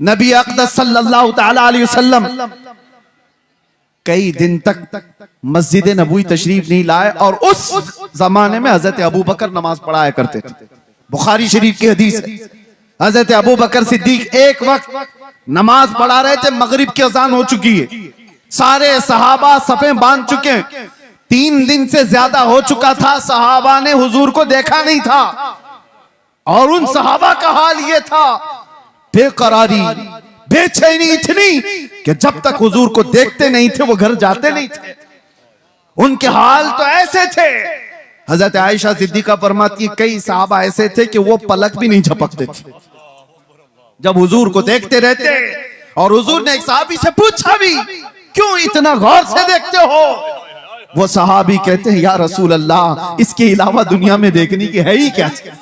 नबी अक़दस सल्लल्लाहु तआला अलैहि वसल्लम कई दिन तक मस्जिद नबवी तशरीफ नहीं लाए और उस जमाने में हजरत अबू बकर नमाज पढ़ाया करते थे। बुखारी शरीफ की हदीस है, हजरत अबू बकर सिद्दीक एक वक्त नमाज पढ़ा रहे थे, मगरिब की अजान हो चुकी है, सारे सहाबा सफे बांध चुके हैं, 3 दिन से ज्यादा हो चुका था, सहाबा ने हुजूर को देखा नहीं था और उन सहाबा का हाल ये था, बेकरारी बेचैनी इतनी कि जब तक हुजूर को देखते नहीं थे वो घर जाते नहीं थे। उनके हाल तो ऐसे थे, हजरत आयशा सिद्दीका फरमाती है कई सहाबा ऐसे थे कि वो पलक भी नहीं झपकते थे जब हुजूर को देखते रहते। और हुजूर ने एक सहाबी से पूछा भी, क्यों इतना गौर से देखते हो? वो सहाबी कहते हैं, या रसूल अल्लाह, इसके अलावा दुनिया में देखने की है ही क्या चीज?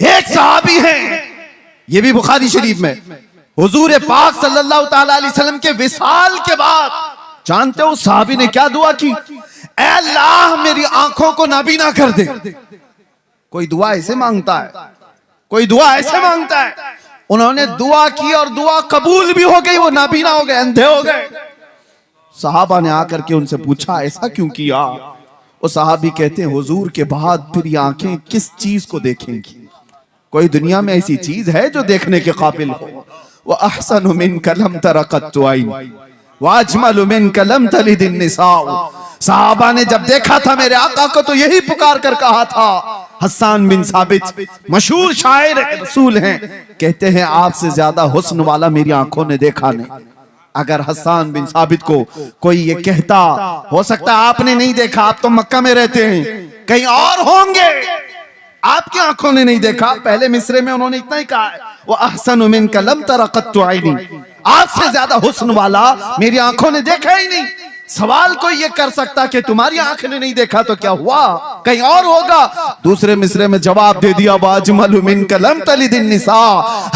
एक सहाबी हैं, ये भी बुखारी शरीफ में, हुजूर पाक सल्लल्लाहु ताला अलैहि वसल्लम के विसाल के बाद जानते हो सहाबी ने क्या दुआ की? ऐ अल्लाह मेरी आंखों को नाबीना कर दे। कोई दुआ ऐसे मांगता है, कोई दुआ ऐसे मांगता है। उन्होंने दुआ की और दुआ कबूल भी हो गई, वो नाबीना हो गए, अंधे हो गए। सहाबा ने आकर के उनसे पूछा ऐसा क्यों किया? वो सहाबी कहते हैं हुजूर के बाद फिर ये आंखें किस चीज को देखेंगी? कोई दुनिया में ऐसी चीज है जो देखने के काबिल हो? वह अहसनु मिनका लम तरा क़त्तु ऐन व अजमलु मिनका लम तलिद निसाअ। सहाबा ने जब देखा था मेरे आका को तो यही पुकार कर कहा था। हसन बिन साबित मशहूर शायर रसूल हैं, कहते हैं आपसे ज्यादा हुस्न वाला मेरी आंखों ने देखा नहीं। अगर हसन बिन साबित को कोई ये कहता, हो सकता है आपने नहीं देखा, आप तो मक्का में रहते हैं, कहीं और होंगे, आपकी आंखों ने नहीं देखा। पहले मिसरे में उन्होंने इतना ही कहा है, वो अहसनु मिनका लम तरा क़त्तु ऐनी, आपसे ज्यादा हुस्न वाला मेरी आंखों ने देखा ही नहीं। सवाल कोई ये कर सकता कि तुम्हारी आंख ने नहीं देखा तो क्या हुआ, कहीं और होगा। दूसरे मिसरे में जवाब दे दिया, वाजमलु मिनका लम तलिद निसा,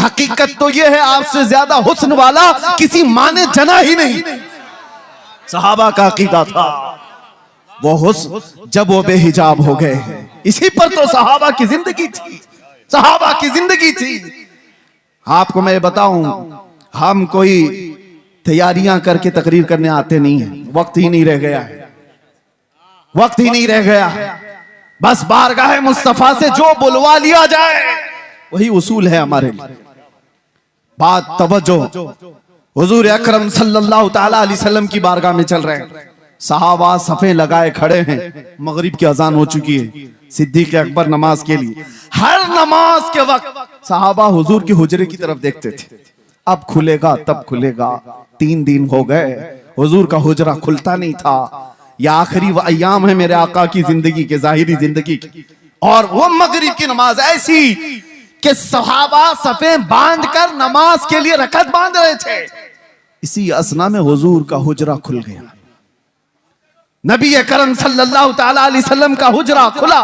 हकीकत तो ये है आपसे ज्यादा हुस्न वाला किसी माँ ने जना ही नहीं। सहाबा का अकीदा था वो हुस्न जब वो बेहिजाब हो गए, इसी पर तो सहाबा की जिंदगी थी, सहाबा की जिंदगी थी। आपको मैं बताऊं, हम कोई तैयारियां करके तकरीर करने आते नहीं है, वक्त ही नहीं रह गया है, वक्त ही नहीं रह गया है। बस बारगाह मुस्तफा से जो बुलवा लिया जाए वही उसूल है हमारे लिए। बात तवज्जो, हुजूर अकरम सल्लल्लाहु ताला अलैहि वसल्लम की बारगाह में चल रहे हैं, सहाबा सफे लगाए खड़े हैं, मगरिब की अजान हो चुकी है, सिद्दीक अकबर नमाज के लिए। हर नमाज के वक्त सहाबा हुजूर की हुजरे की तरफ देखते थे, अब खुलेगा तब खुलेगा। 3 दिन हो गए हुजूर का हुजरा खुलता नहीं था। यह आखिरी अय्याम है मेरे आका की जिंदगी के, जाहिरी जिंदगी की, और वो मगरिब की नमाज ऐसी कि सहाबा सफे बांध कर नमाज के लिए रकत बांध रहे थे। इसी असना में हुजूर का हुजरा खुल गया, नबी करम सल्लल्लाहु ताला अलैहि वसल्लम का हुजरा खुला,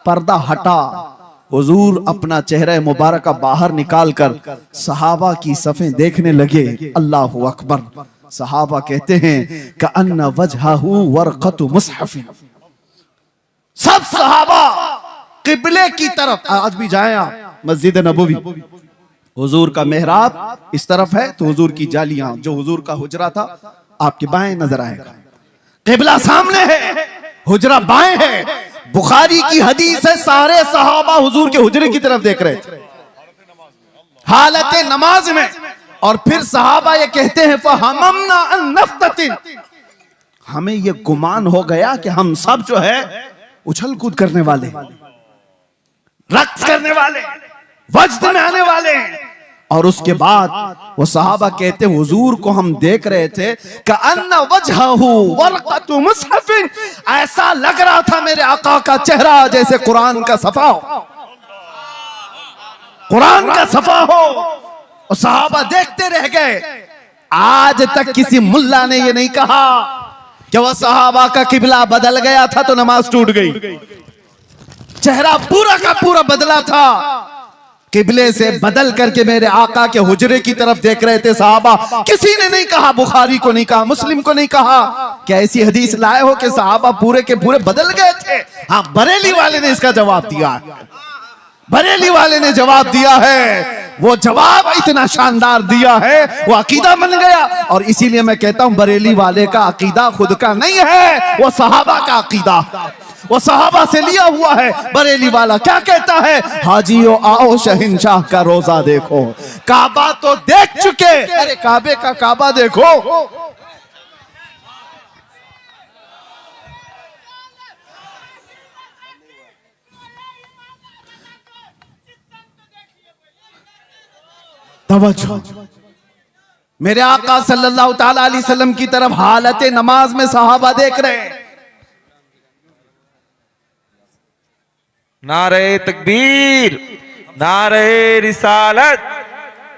पर्दा हटा, हुजूर अपना चेहरा मुबारक बाहर निकाल कर सहाबा की सफ़ें देखने लगे। अल्लाहु अकबर। सहाबा कहते हैं कि अन्ना वजहहु वर्क़तु मुसहफ़। सब सहाबा किबले की तरफ, आज भी जाएं आप मस्जिद नबवी, हुजूर का मेहराब इस तरफ है तो हुजूर की जालियां, जो हुजूर का हुजरा था आपके बाएं नजर आएगा, किबला सामने है, हुजरा बाएं है। बुखारी की हदीस है, सारे सहाबा हुजूर के हुजरे की तरफ देख रहे थे हालत नमाज में। और फिर सहाबा ये कहते हैं फहममना अन नफ्ततिन, हमें ये गुमान हो गया कि हम सब जो है उछल कूद करने वाले, रक्स करने वाले, वज्द में आने वाले हैं। और उसके बाद वो सहाबा कहते हुजूर को हम देख रहे थे कि अन्ना वजहहु वर्क़तु मुसहफ़िन, ऐसा लग रहा था मेरे आका का चेहरा जैसे कुरान का सफा हो, कुरान का सफा हो। और सहाबा देखते रह गए। आज तक किसी मुल्ला ने ये नहीं कहा कि वह सहाबा का किबला बदल गया था तो नमाज टूट गई। चेहरा पूरा का पूरा बदला था, किबले से बदल करके मेरे आका के हुजरे की तरफ देख रहे थे सहाबा। किसी ने नहीं कहा, बुखारी को नहीं कहा, मुस्लिम को नहीं कहा कि ऐसी हदीस लाए हो कि सहाबा पूरे के पूरे बदल गए थे। हाँ, बरेली वाले ने इसका जवाब दिया, बरेली वाले ने जवाब दिया है, वो जवाब इतना शानदार दिया है, वो अकीदा बन गया। और इसीलिए मैं कहता हूं बरेली वाले का अकीदा खुद का नहीं है, वो सहाबा का अकीदा, वो सहाबा से लिया हुआ है। बरेली वाला क्या कहता है, हाजियो आओ शहंशाह का रोजा देखो, काबा तो देख चुके, अरे काबे का काबा देखो। तवज्जो, मेरे आका सल्लल्लाहु ताला अलैहि वसल्लम की तरफ हालत नमाज में सहाबा देख रहे हैं। नारे तकबीर, नारे रिसालत,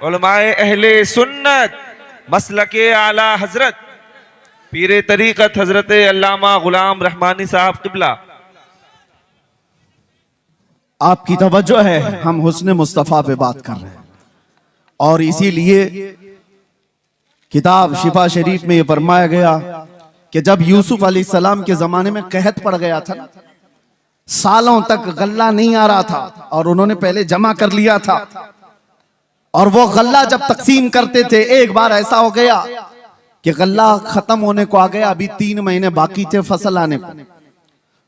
उलमाए अहले सुन्नत, मसलके आला हजरत पीरे तरीकत हजरत अल्लामा गुलाम रहमानी साहब किबला। आपकी तवज्जो है, हम हुस्न मुस्तफा पे बात कर रहे हैं। और इसीलिए किताब शिफा शरीफ में यह फरमाया गया कि जब यूसुफ अलैहिस्सलाम के जमाने में कहत पड़ गया था, सालों तक गल्ला नहीं आ रहा था और उन्होंने पहले जमा कर लिया था, और वो गल्ला जब तकसीम करते थे, एक बार ऐसा हो गया कि गल्ला खत्म होने को आ गया, अभी 3 महीने बाकी थे फसल आने को।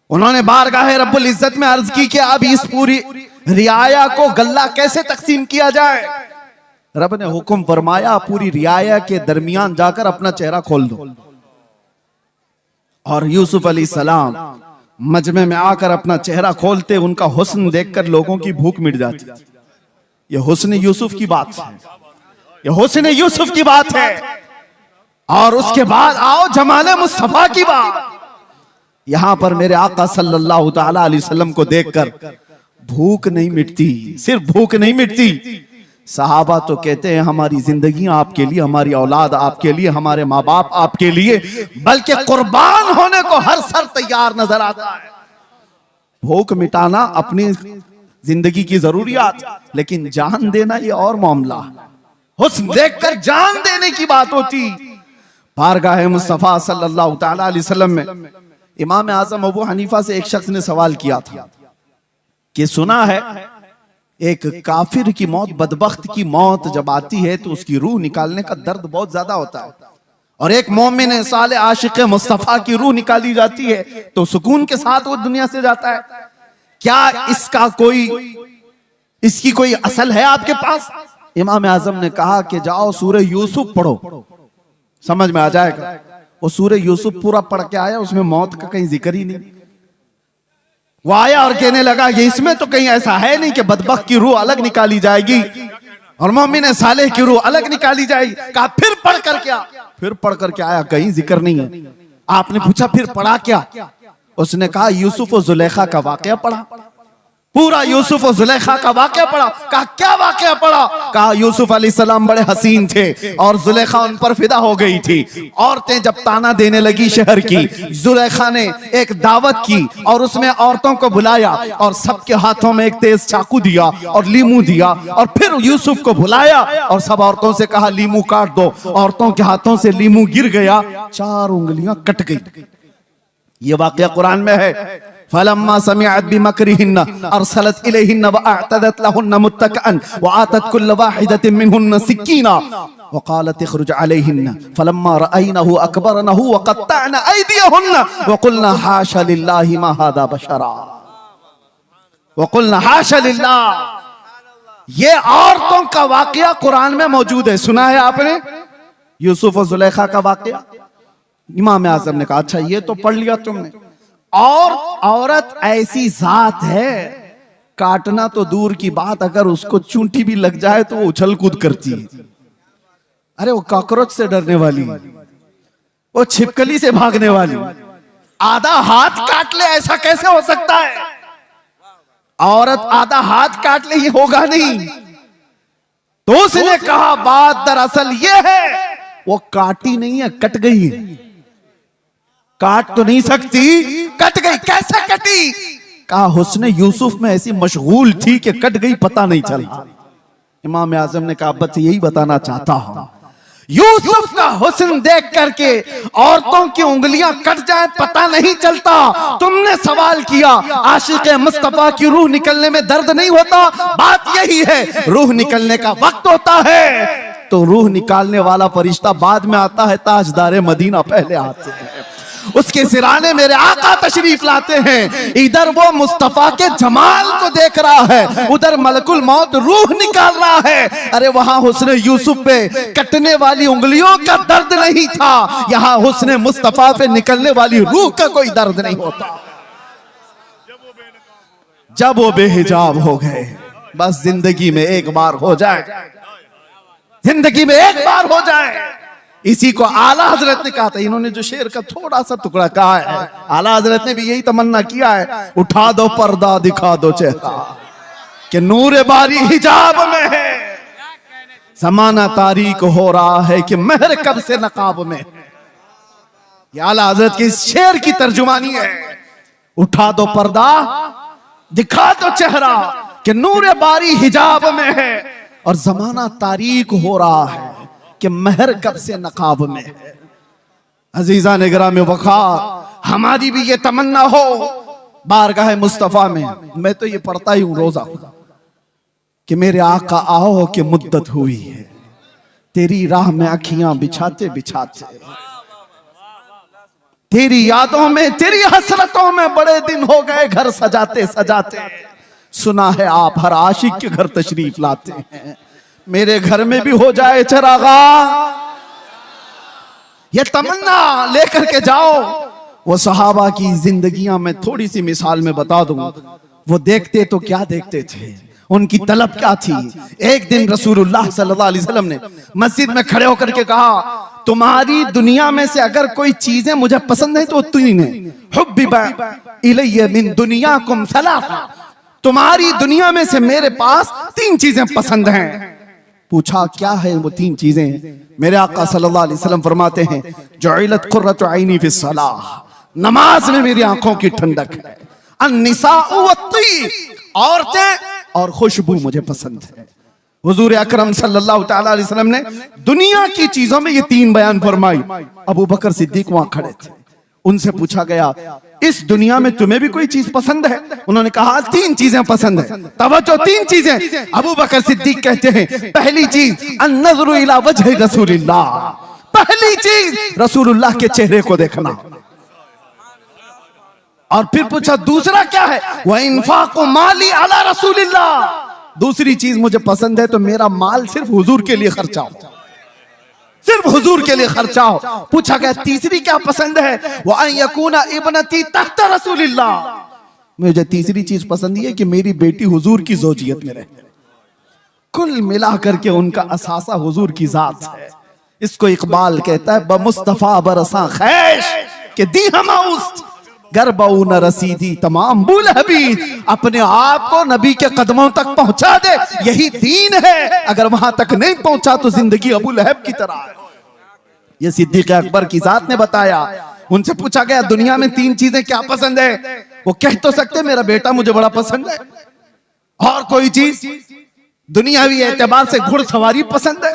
उन्होंने बारगाह रब्बुल इज्जत में अर्ज की कि अब इस पूरी रियाया को गल्ला कैसे तकसीम किया जाए। रब ने हुक्म फरमाया, पूरी रियाया के दरमियान जाकर अपना चेहरा खोल दो। और यूसुफ अलैहिस्सलाम मजमे में आकर अपना चेहरा खोलते, उनका हुस्न देखकर लोगों की भूख मिट जाती। यह हुस्न यूसुफ की बात है, यह हुस्न यूसुफ की बात है। और उसके बाद आओ जमाने मुस्तफा की बात। यहां पर मेरे आका सल्लल्लाहु ताला अलैहि वसल्लम को देखकर भूख नहीं मिटती, सिर्फ भूख नहीं मिटती। सहाबा तो कहते हैं हमारी जिंदगी आपके लिए, हमारी औलाद आपके लिए, हमारे माँ बाप आपके लिए, बल्कि कुर्बान होने को हर सर तैयार नजर आता है। भूख मिटाना अपनी जिंदगी की जरूरियात, लेकिन जान देना ये और मामला। हुस्न देखकर जान देने की बात होती। बारगाह मुस्तफा सल्लल्लाहु ताला अलैहि वसल्लम में इमाम आजम अबू हनीफा से एक शख्स ने सवाल किया था कि सुना है एक काफिर की मौत, बदबख्त की मौत जब आती है तो उसकी रूह निकालने का दर्द बहुत ज्यादा होता है, और एक मोमिन साले आशिक मुस्तफा की रूह निकाली जाती है तो सुकून के साथ वो दुनिया से जाता है। क्या इसकी कोई असल है आपके पास? इमाम आजम ने कहा कि जाओ सूरह यूसुफ पढ़ो, समझ में आ जाएगा। वो सूरह यूसुफ पूरा पढ़ के आया, उसमें मौत का कहीं जिक्र ही नहीं। वो आया और कहने लगा कि इसमें तो कहीं ऐसा है नहीं कि बदबख्त की रूह अलग निकाली जाएगी और मोमिन सालेह की रूह अलग निकाली जाएगी। कहा फिर पढ़ कर क्या? फिर पढ़ कर क्या आया? कहीं जिक्र नहीं है। आपने पूछा फिर पढ़ा क्या? उसने कहा यूसुफ और जुलेखा का वाकया पढ़ा, पूरा यूसुफ और जुलेखा का वाकया पढ़ा। कहा क्या वाकया पढ़ा? कहा यूसुफ अलैहिस्सलाम बड़े हसीन थे और जुलेखा उन पर फिदा हो गई थी। औरतें जब ताना देने लगी शहर की, जुलेखा ने एक दावत की और उसमें औरतों को बुलाया और सबके हाथों में एक तेज चाकू दिया और लीमू दिया, और फिर यूसुफ को बुलाया और सब औरतों से कहा लीमू काट दो। औरतों के हाथों से लीमू गिर गया, 4 उंगलियां कट गई। ये वाकया कुरान में है। फलम्मा समिअत बिमकरिहिन्न अरसलत इलैहिन्न वअअतदत लहुन्न मुत्तकअन वआतत कुल्ल वाहिदतिन मिनहुन्न सिक्कीना वक़ालत इखरुज अलैहिन्न फलम्मा रअयनहु अकबरनहु वक़त्तअन अयदियहुन्न वक़ुलना हाशा लिल्लाहि मा हादा बशरा वक़ुलना हाशा लिल्लाह। ये औरतों का वाकया कुरान में मौजूद है, सुना है आपने? यूसुफ और जुलेखा का वाकया। इमाम आजम ने कहा अच्छा ये तो पढ़ लिया तुमने। और औरत ऐसी जात है, काटना तो दूर की बात, अगर उसको चूंटी भी लग जाए तो वो उछल कूद करती है। अरे वो कॉकरोच से डरने वाली, वो छिपकली से भागने वाली, आधा हाथ काट ले ऐसा कैसे हो सकता है? औरत आधा हाथ काट ले ये होगा नहीं। तो उसने कहा बात दरअसल ये है, वो काटी नहीं है, कट गई है। काट तो नहीं सकती, कट गई। कैसे कटी? कहा हुस्न यूसुफ में ऐसी मशगूल थी कि कट गई, पता नहीं चला। इमाम आजम ने कहा बस यही बताना चाहता हूं यूसुफ का हुस्न देख करके औरतों की उंगलियां कट जाए पता नहीं चलता। तुमने सवाल किया आशिक मुस्तफा की रूह निकलने में दर्द नहीं होता, बात यही है रूह निकलने का वक्त होता है तो रूह निकालने वाला फरिश्ता बाद में आता है, ताजदार मदीना पहले आते हैं। उसके सिराने मेरे आका तशरीफ लाते हैं। इधर वो मुस्तफा के जमाल को देख रहा है, उधर मलकुल मौत रूह निकाल रहा है। अरे वहां हुस्न यूसुफ पे कटने वाली उंगलियों का दर्द नहीं था, यहां हुस्न मुस्तफा पे निकलने वाली रूह का कोई दर्द नहीं होता। जब वो बेहिजाब हो गए, बस जिंदगी में एक बार हो जाए, जिंदगी में एक बार हो जाए। इसी को आला हजरत ने कहा था। इन्होंने जो शेर का थोड़ा सा टुकड़ा कहा है, आला हजरत ने भी यही तमन्ना किया है, उठा दो पर्दा दिखा दो चेहरा कि नूर बारी हिजाब में है। जमाना तारीक हो रहा है कि महर कब से नकाब में। ये आला हजरत के इस शेर की तर्जुमानी है, उठा दो पर्दा दिखा दो चेहरा कि नूर बारी हिजाब में है। और जमाना तारीक हो रहा है कि महर कब से नकाब में है। अजीजा निगराम वक़ार, हमारी भी ये तमन्ना हो बारगाह मुस्तफा में। मैं तो ये पढ़ता ही हूं रोजा कि मेरे आका आओ कि मुद्दत हुई है तेरी राह में अखियां बिछाते बिछाते, तेरी यादों में तेरी हसरतों में बड़े दिन हो गए घर सजाते सजाते। सुना है आप हर आशिक के घर तशरीफ लाते हैं, मेरे घर में भी हो जाए चरागा। ये तमन्ना लेकर के जाओ। वो सहाबा की जिंदगियां मैं थोड़ी सी मिसाल में बता दूं। वो देखते तो क्या देखते थे, उनकी तलब क्या थी। एक दिन रसूलुल्लाह सल्लल्लाहु अलैहि वसल्लम ने मस्जिद में खड़े होकर के कहा, तुम्हारी दुनिया में से अगर कोई चीजें मुझे पसंद है तो तीन है। हुब्बिबा इलैया मिन दुनियाकुम सलासा, तुम्हारी दुनिया में से मेरे पास तीन चीजें पसंद हैं। पूछा क्या है वो तीन चीजें? मेरे आका सल्लल्लाहु अलैहि वसल्लम फरमाते हैं, जुइलत कुर्रतु ऐनी फिस सलाह, नमाज में मेरी आंखों की ठंडक है। अन्निसाउ वत्तीब, औरतें और खुशबू मुझे पसंद है। हुजूर अकरम सल्लल्लाहु तआला अलैहि वसल्लम ने दुनिया की चीजों में ये तीन बयान फरमाई। अबू बकर सिद्दीक वहां खड़े थे, उनसे पूछा गया इस दुनिया में तुम्हें भी कोई चीज पसंद है? उन्होंने कहा तीन चीजें पसंद है। तवज्जो, तीन चीजें। अबू बकर सिद्दीक कहते हैं पहली चीज अन्नज़रु इला वजहि रसूलिल्लाह, पहली चीज रसूलुल्लाह के चेहरे को देखना। और फिर पूछा दूसरा क्या है? व इन्फाक़ु माली अला रसूलिल्लाह, दूसरी चीज मुझे पसंद है तो मेरा माल सिर्फ हुजूर के लिए खर्चा हो, सिर्फ हुजूर के लिए खर्चा हो। पूछा गया तीसरी क्या पसंद है? वो अन यकूना इब्नती तहत रसूलिल्लाह, मुझे तीसरी चीज पसंद है कि मेरी बेटी हुजूर की ज़ौजियत में रहे। कुल मिला करके उनका असासा हुजूर की जात है। इसको इकबाल कहता है बमुस्तफा बरसा खैश के दी हमाउस्त गरबऊ न रसीदी तमाम बुल हबीब, अपने आप को नबी के कदमों तक पहुंचा दे, यही दीन है। अगर वहां तक नहीं पहुंचा तो जिंदगी अबू लहब की तरह है। ये सिद्दीक अकबर की जात ने बताया। उनसे पूछा गया दुनिया में तीन चीजें क्या पसंद है? वो कह तो सकते मेरा बेटा मुझे बड़ा पसंद है, और कोई चीज दुनियावी एतबार से घुड़सवारी पसंद है,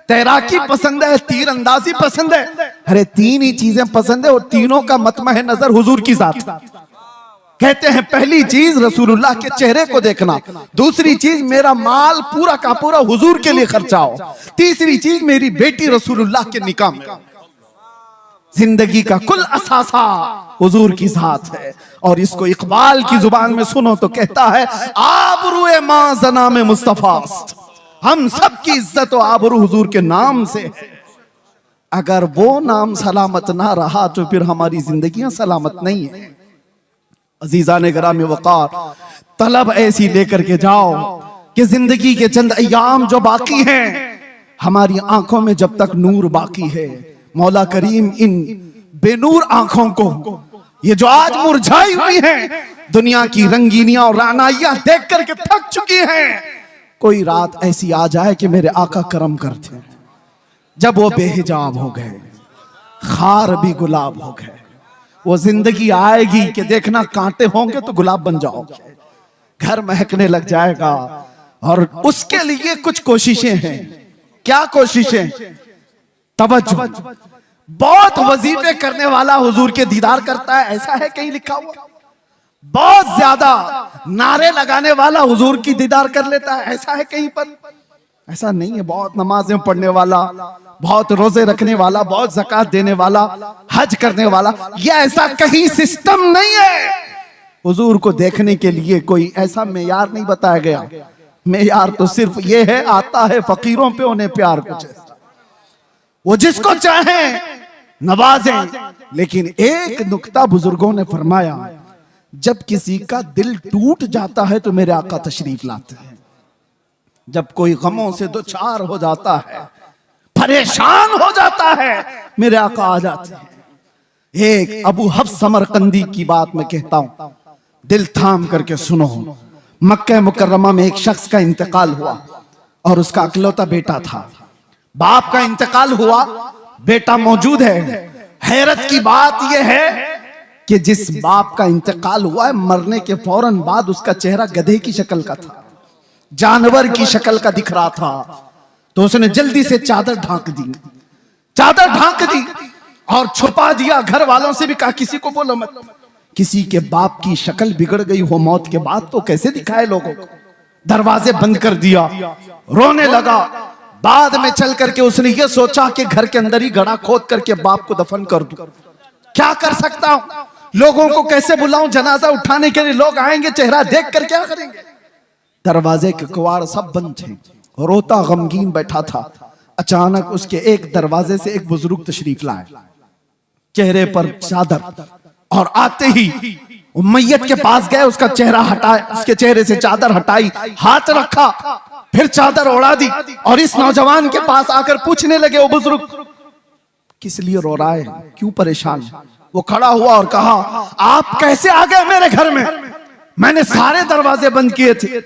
तैराकी पसंद है, तीरंदाजी पसंद है। अरे तीन ही चीजें पसंद है और तीनों का मतमह नजर हुजूर की जात। कहते हैं पहली चीज रसूलुल्लाह के चेहरे को देखना, दूसरी चीज मेरा माल पूरा का पूरा हुजूर के लिए खर्चा हो, तीसरी चीज मेरी बेटी रसूलुल्लाह के निकाह में। जिंदगी का कुल असासा हुजूर की जात है। और इसको इकबाल की जुबान में सुनो तो कहता है आबरूए मां जना में मुस्तफास्त, हम सब की इज्जत और आबरू हुजूर के नाम से है। अगर वो नाम सलामत ना रहा तो फिर हमारी जिंदगियां सलामत नहीं है। अजीजान गिरामी वक़ार, तलब ऐसी लेकर के जाओ कि जिंदगी के चंद अय्याम जो बाकी हैं, हमारी आंखों में जब तक नूर बाकी है, मौला करीम इन बेनूर आंखों को, ये जो आज मुरझाई हुई हैं, दुनिया की रंगीनियां और रानाइयां देख करके थक चुकी हैं, कोई रात ऐसी आ जाए कि मेरे आका करम करते हैं। जब वो बेहिजाब हो गए, खार भी गुलाब हो गए, वो जिंदगी आएगी कि देखना कांटे होंगे तो गुलाब बन जाओगे, घर महकने लग जाएगा। और उसके लिए कुछ कोशिशें हैं। क्या कोशिशें? तवज्जो, बहुत वजीफे करने वाला हुजूर के दीदार करता है, ऐसा है कहीं लिखा हुआ? बहुत ज्यादा नारे लगाने वाला हुजूर की दीदार कर लेता है, ऐसा है कहीं पर? ऐसा नहीं है। बहुत नमाजें पढ़ने वाला, बहुत रोजे रखने वाला, बहुत ज़कात देने वाला, हज करने वाला, ये ऐसा कहीं सिस्टम नहीं है। हुजूर को देखने के लिए कोई ऐसा मेयार नहीं बताया गया। मेयार तो सिर्फ ये है, आता है फकीरों पे उन्हें प्यार कुछ है, वो जिसको चाहे नवाजें। लेकिन एक नुक्ता बुजुर्गों ने फरमाया, जब किसी का दिल टूट जाता है तो मेरे आका तशरीफ लाते हैं। जब कोई गमों से दो चार हो जाता है, परेशान हो जाता है, मेरे आका आ जाते हैं। एक अबू हफ्स समरकंदी की बात मैं कहता हूं, दिल थाम करके सुनो। मक्का मुकर्रमा में एक शख्स का इंतकाल हुआ और उसका अकलौता बेटा था। बाप का इंतकाल हुआ, बेटा मौजूद है। हैरत की बात यह है कि जिस बाप का इंतकाल हुआ है, मरने के फौरन बाद उसका चेहरा गधे की शक्ल का था, जानवर की शक्ल का दिख रहा था। तो उसने जल्दी से चादर ढांक दी, चादर ढांक दी और छुपा दिया। घर वालों से भी कहा किसी को बोलो मत। किसी के बाप की शक्ल बिगड़ गई हो मौत के बाद तो कैसे दिखाए लोगों को? दरवाजे बंद कर दिया, रोने लगा। बाद में चल करके उसने ये सोचा कि घर के अंदर ही गड्ढा खोद करके बाप को दफन कर दूं। क्या कर सकता हूं? लोगों को कैसे बुलाऊं? जनाजा उठाने के लिए लोग आएंगे, चेहरा देख कर क्या करेंगे? दरवाजे के किवाड़ सब बंद थे, रोता गमगीन बैठा था। अचानक उसके एक दरवाजे से एक बुजुर्ग तशरीफ लाए, चेहरे पर चादर, और आते ही मैयत के पास गए, उसका चेहरा हटाया, उसके चेहरे से चादर हटाई, हाथ रखा, फिर चादर उड़ा दी और इस नौजवान के पास आकर पूछने लगे, वो बुजुर्ग किस लिए रो रहा है, क्यों परेशान? वो खड़ा हुआ और कहा, आप कैसे आ गए मेरे घर में? मैंने सारे दरवाजे बंद किए थे,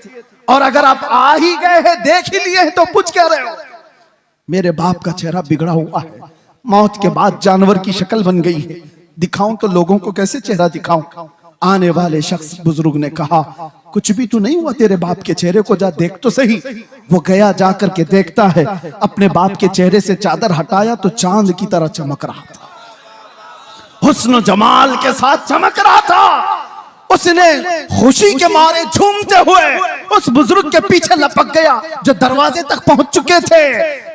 और अगर आप आ ही गए हैं, देख ही लिए हैं, तो पूछ क्या रहे हो? मेरे बाप का चेहरा बिगड़ा हुआ है, मौत के बाद जानवर की शक्ल बन गई है, दिखाऊं तो लोगों को कैसे चेहरा दिखाऊं? आने वाले शख्स बुजुर्ग ने कहा, कुछ भी तो नहीं हुआ तेरे बाप के चेहरे को, जा देख तो सही। वो गया, जा करके देखता है, अपने बाप के चेहरे से चादर हटाया तो चांद की तरह चमक रहा था, हुस्न जमाल के साथ चमक रहा था। उसने खुशी के मारे झूमते हुए उस बुजुर्ग के पीछे लपक गया जो दरवाजे तक पहुंच चुके थे,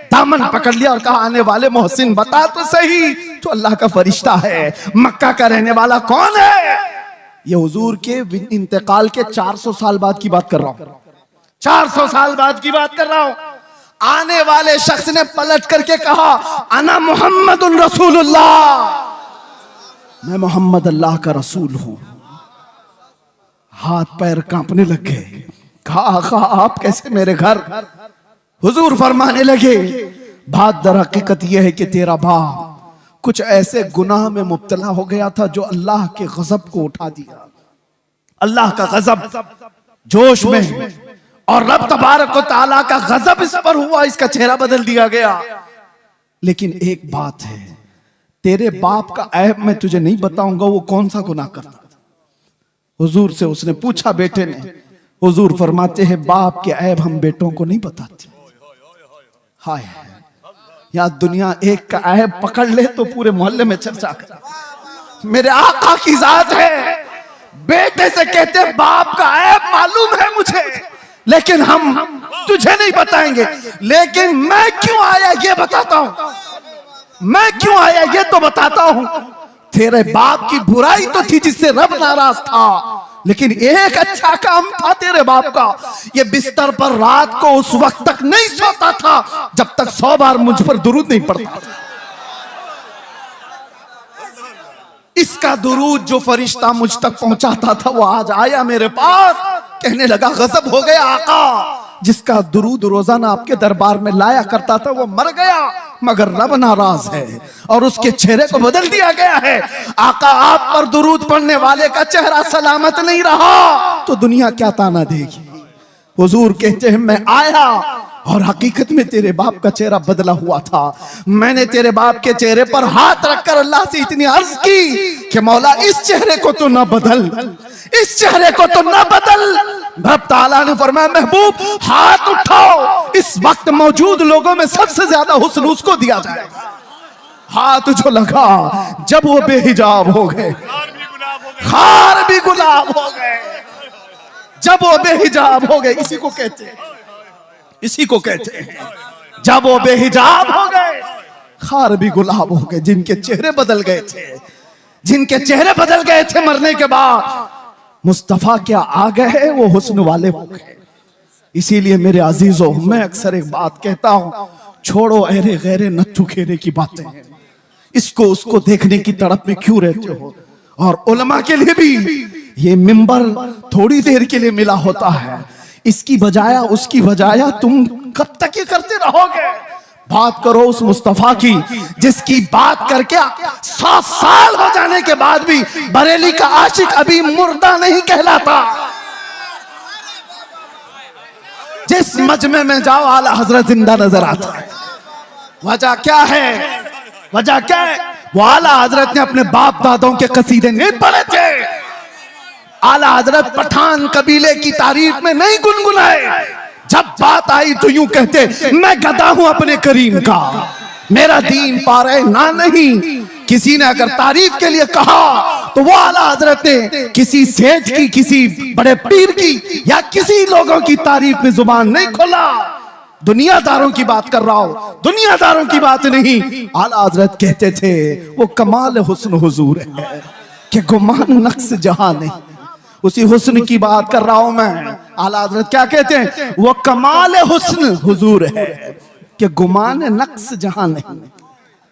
दामन पकड़ लिया और कहा, आने वाले मोहसिन बता तो सही, तो अल्लाह का फरिश्ता है, मक्का का रहने वाला कौन है? ये हुजूर के इंतकाल के 400 साल बाद की बात कर रहा हूं, 400 साल बाद की बात कर रहा हूं। आने वाले शख्स ने पलट करके कहा, अना मुहम्मदुन रसूलुल्लाह, मैं मोहम्मद अल्लाह का रसूल हूं। हाथ पैर कांपने लग गए। कहा, आका आप कैसे मेरे घर? हुजूर फरमाने लगे, बात दर हकीकत यह है कि तेरा बाप कुछ ऐसे गुनाह में मुब्तला हो गया था जो अल्लाह के गजब को उठा दिया। अल्लाह का गजब जोश में, और रब तबारक व तआला का गजब इस पर हुआ, इसका चेहरा बदल दिया गया। लेकिन एक बात है, तेरे बाप का ऐब मैं तुझे नहीं बताऊंगा, वो कौन सा गुनाह करता था? हुजूर से उसने पूछा, बेटे ने। हुजूर फरमाते हैं, बाप के ऐब हम बेटों को नहीं बताते। हाय, या दुनिया एक का ऐब पकड़ ले तो पूरे मोहल्ले में चर्चा कर। मेरे आका की जात है, बेटे से कहते बाप का ऐब मालूम है मुझे, लेकिन हम तुझे नहीं बताएंगे। लेकिन मैं क्यों आया ये बताता हूं, मैं क्यों आया ये तो बताता हूं। तेरे बाप की बुराई तो थी जिससे रब नाराज था, लेकिन एक अच्छा काम था तेरे बाप का, ये बिस्तर पर रात को उस वक्त तक नहीं सोता था जब तक 100 बार मुझ पर दुरूद नहीं पड़ता। इसका दुरूद जो फरिश्ता मुझ तक पहुंचाता था वो आज आया मेरे पास, कहने लगा गजब हो गया आका, जिसका दुरूद रोजाना आपके दरबार में लाया करता था वो मर गया, मगर रब नाराज है और उसके चेहरे को बदल दिया गया है। आका आप पर दुरूद पढ़ने वाले का चेहरा सलामत नहीं रहा तो दुनिया क्या ताना देगी। हुजूर कहते हैं मैं आया और हकीकत में तेरे बाप का चेहरा बदला हुआ था। मैंने तेरे बाप के चेहरे पर हाथ रखकर अल्लाह से इतनी अर्ज की कि मौला इस चेहरे को तो ना बदल, इस चेहरे को तो ना बदल। रब ताला ने फरमाया महबूब हाथ उठाओ, इस वक्त मौजूद लोगों में सबसे ज्यादा हुस्न उसको दिया जाएगा। हाथ जो लगा जब वो बेहिजाब हो गए, खार भी गुलाब हो गए जब वो बेहिजाब हो गए। इसी को कहते हैं, इसी को कहते हैं जब वो बेहिजाब हो गए खार भी गुलाब हो गए। जिनके चेहरे बदल गए थे, जिनके चेहरे बदल गए थे मरने के बाद, मुस्तफा क्या आ गए, वो हुस्न वाले हो गए। इसीलिए मेरे अजीजों, मैं अक्सर एक बात कहता हूं, छोड़ो अरे गैरे नत्थु खेरे की बातें, इसको उसको देखने की तड़प में क्यों रहते हो। और उलमा के लिए भी ये मिंबर थोड़ी देर के लिए मिला होता है, इसकी बजाया उसकी बजाया तुम कब तक ये करते रहोगे। बात करो उस मुस्तफा की जिसकी बात करके 100 साल हो जाने के बाद भी बरेली का आशिक अभी मुर्दा नहीं कहलाता। जिस मजमे में जाओ आला हजरत जिंदा नजर आता है। वजह क्या है, वजह क्या है? वो आला हजरत ने अपने बाप दादों के कसीदे नहीं पढ़े थे, आला हजरत पठान कबीले की तारीफ में नहीं गुनगुनाए। जब बात आई तो यूं कहते मैं गदा हूं अपने करीम का, मेरा दीन पारे ना नहीं। किसी ने अगर तारीफ के लिए कहा तो वो आला हजरत ने किसी सेठ की, किसी बड़े पीर की या किसी लोगों की तारीफ में जुबान नहीं खोला। दुनियादारों की बात कर रहा हूं, दुनियादारों की बात नहीं। आला हजरत कहते थे वो कमाल हुस्न हुजूर है कि गुमान नक्श जहां नहीं। उसी हुस्न की बात कर रहा हूं मैं। आला हजरत क्या कहते हैं? वो कमाल हुस्न हुजूर है कि गुमान नक्श जहां नहीं।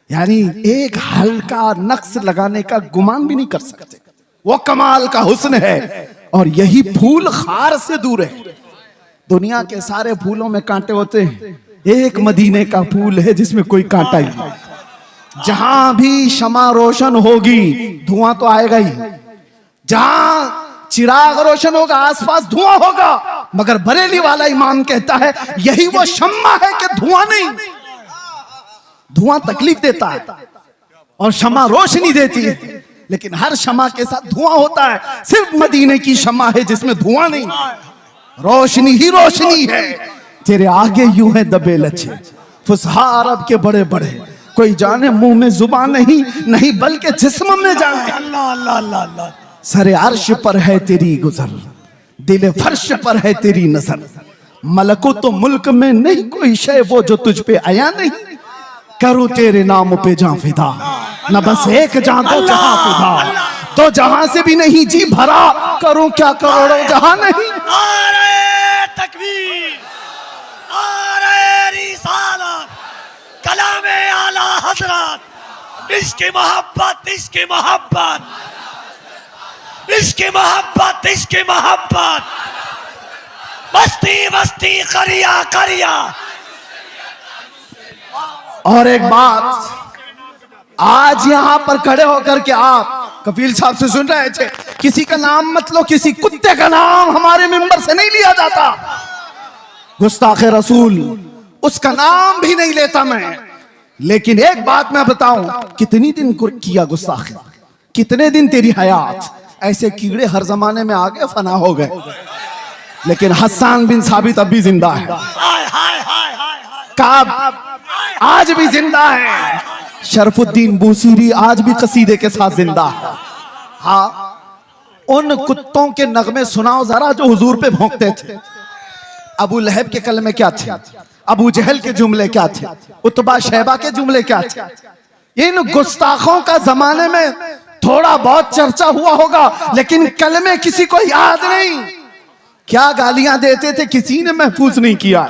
यानी एक हल्का नक्श लगाने का गुमान भी नहीं कर सकते। वो कमाल का हुस्न है और यही फूल खार से दूर है। दुनिया के सारे फूलों में कांटे होते हैं, एक मदीने का फूल है जिसमें कोई कांटा ही नहीं। जहां भी शमा रोशन होगी धुआं तो आएगा ही, जहां चिराग रोशन होगा आसपास धुआं होगा। मगर बरेली वाला इमाम कहता है यही वो शम्मा है कि धुआं नहीं। धुआं तकलीफ देता है और शमा रोशनी देती है, लेकिन हर शमा के साथ धुआं होता है। सिर्फ मदीने की शमा है जिसमें धुआं नहीं, रोशनी ही रोशनी है। तेरे आगे यूं है दबे लच्छे फुसहा अरब के बड़े बड़े, कोई जाने मुंह में जुबान नहीं, नहीं बल्कि जिस्म में जाने। अल्लाह अल्लाह अल्लाह अल्लाह। सरे अर्श पर है तेरी गुजर, दिल फर्श पर है तेरी नजर। मलको तो मुल्क में नहीं कोई शय वो जो तुझ पे आया नहीं। करूं तेरे नाम पे जां फिदा, न बस एक जां दो जहां फिदा। तो जहां से भी नहीं जी भरा, करूं क्या करोड़ों जहां नहीं। नारे तकबीर, नारे रिसालत, कलामे आला हजरत, इश्क़ मोहब्बत, इश्क़ मोहब्बत, इश्क़ मोहब्बत, इश्क़ मोहब्बत, बस्ती बस्ती करिया करिया। और एक बात, आज यहां पर खड़े होकर के आप कपिल साहब से सुन रहे थे, किसी का नाम मत लो, किसी कुत्ते का नाम हमारे मिंबर से नहीं लिया जाता। गुस्ताखे रसूल उसका नाम भी नहीं लेता मैं। लेकिन एक बात मैं बताऊं, कितनी दिन किया गुस्ताखे, कितने दिन तेरी हयात। ऐसे कीड़े हर जमाने में आ गए, फना हो गए, लेकिन हसन बिन साबित अब भी जिंदा है, काब आज भी जिंदा है, शरफुद्दीन बूसीरी आज भी कसीदे के साथ जिंदा है। हाँ, उन कुत्तों के नगमे सुनाओ जरा जो हुजूर पे भौंकते थे। अबू लहब के कलमे क्या थे, अबू जहल के जुमले क्या थे, उतबा शैबा के जुमले क्या थे। इन गुस्ताखों का जमाने में थोड़ा बहुत चर्चा हुआ होगा, लेकिन कलमे किसी को याद नहीं। क्या गालियां देते थे, किसी ने महफूज नहीं किया।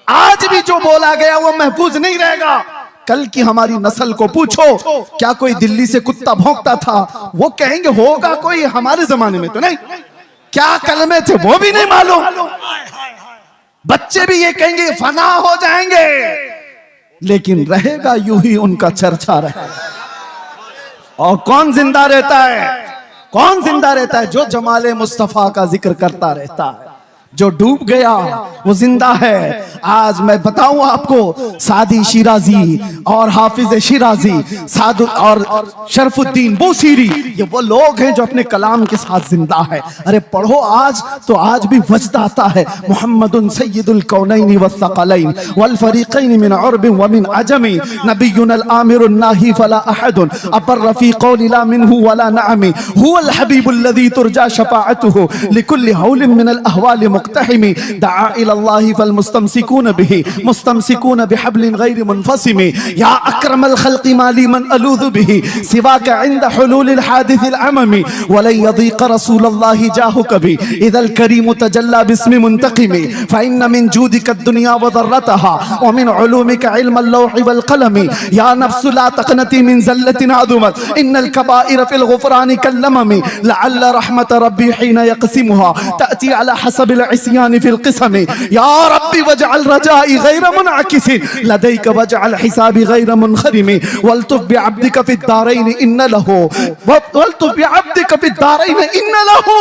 आज भी जो बोला गया वो महफूज नहीं रहेगा। कल की हमारी नस्ल को पूछो, क्या कोई दिल्ली से कुत्ता भौंकता था? वो कहेंगे होगा कोई, हमारे जमाने में तो नहीं। क्या कलमे थे वो भी नहीं मालूम। बच्चे भी ये कहेंगे फना हो जाएंगे, लेकिन रहेगा यूं ही उनका चर्चा रहेगा। और कौन जिंदा रहता है, कौन जिंदा रहता है? जो जमाले मुस्तफा का जिक्र करता रहता है। जो डूब गया वो जिंदा है। आज मैं बताऊं आपको, सादी शिराजी और हाफिज शिराजी, सादु और शरफुद्दीन बूसीरी, ये वो लोग हैं जो अपने कलाम के साथ जिंदा है। अरे पढ़ो आज तो आज भी वजद आता है। मुहम्मदुन सय्यदुल कौनैन वस्सक़लैन वल फरीक़ैन मिन उर्ब व मिन अजमी, नबियुनल आमिरुन नाही फला अहदुन अबर फी क़ौलि ला मिनहु वला नअमी, हुवल हबीबुल लज़ी तुरजा शफ़ाअतुहु लिकुल्लि हौलिन मिनल अहवाल मुक़्तहिमी, दआ इलल्लाहि फल मुस्तमसिकून बिही मुस्तमसिकून बिहब्लिन गैर मुनफ़सिमी, या अक्रमल खल्क़ि माली मन अलूज़ु बिही सिवाका इंद हुलूलिल हादिसिल अममी, वलन यज़ीक़ रसूलल्लाहि जाहु कभी इदल करीम तजल्ला बिस्मि मुंतक़िमी, फ़इन्न मिन जूदिका दुनिया व ज़र्रतहा व मिन उलूमिका इल्मल लौहि वल क़लमी, या नफ्सु ला तक़नती मिन ज़ल्लतिन अज़ुमत इन्नल कबाइर फ़िल ग़ुफ़रानि कल्लममी, लअल्ल रहमत रब्बी हीन यक़सिमुहा तअती अला हसबिल इस्यान फ़िल क़िसमी, या रब्बी वजअल रजाई गैर मुनअकिसिन लदैक वजअल हिसाबी गैर मुनख़रिमी, वल्तुफ़ बिअब्दिका फ़िद दारैन इन्न लहू वल्तुफ़ बिअब्दिका फ़िद दारैन इन्न लहू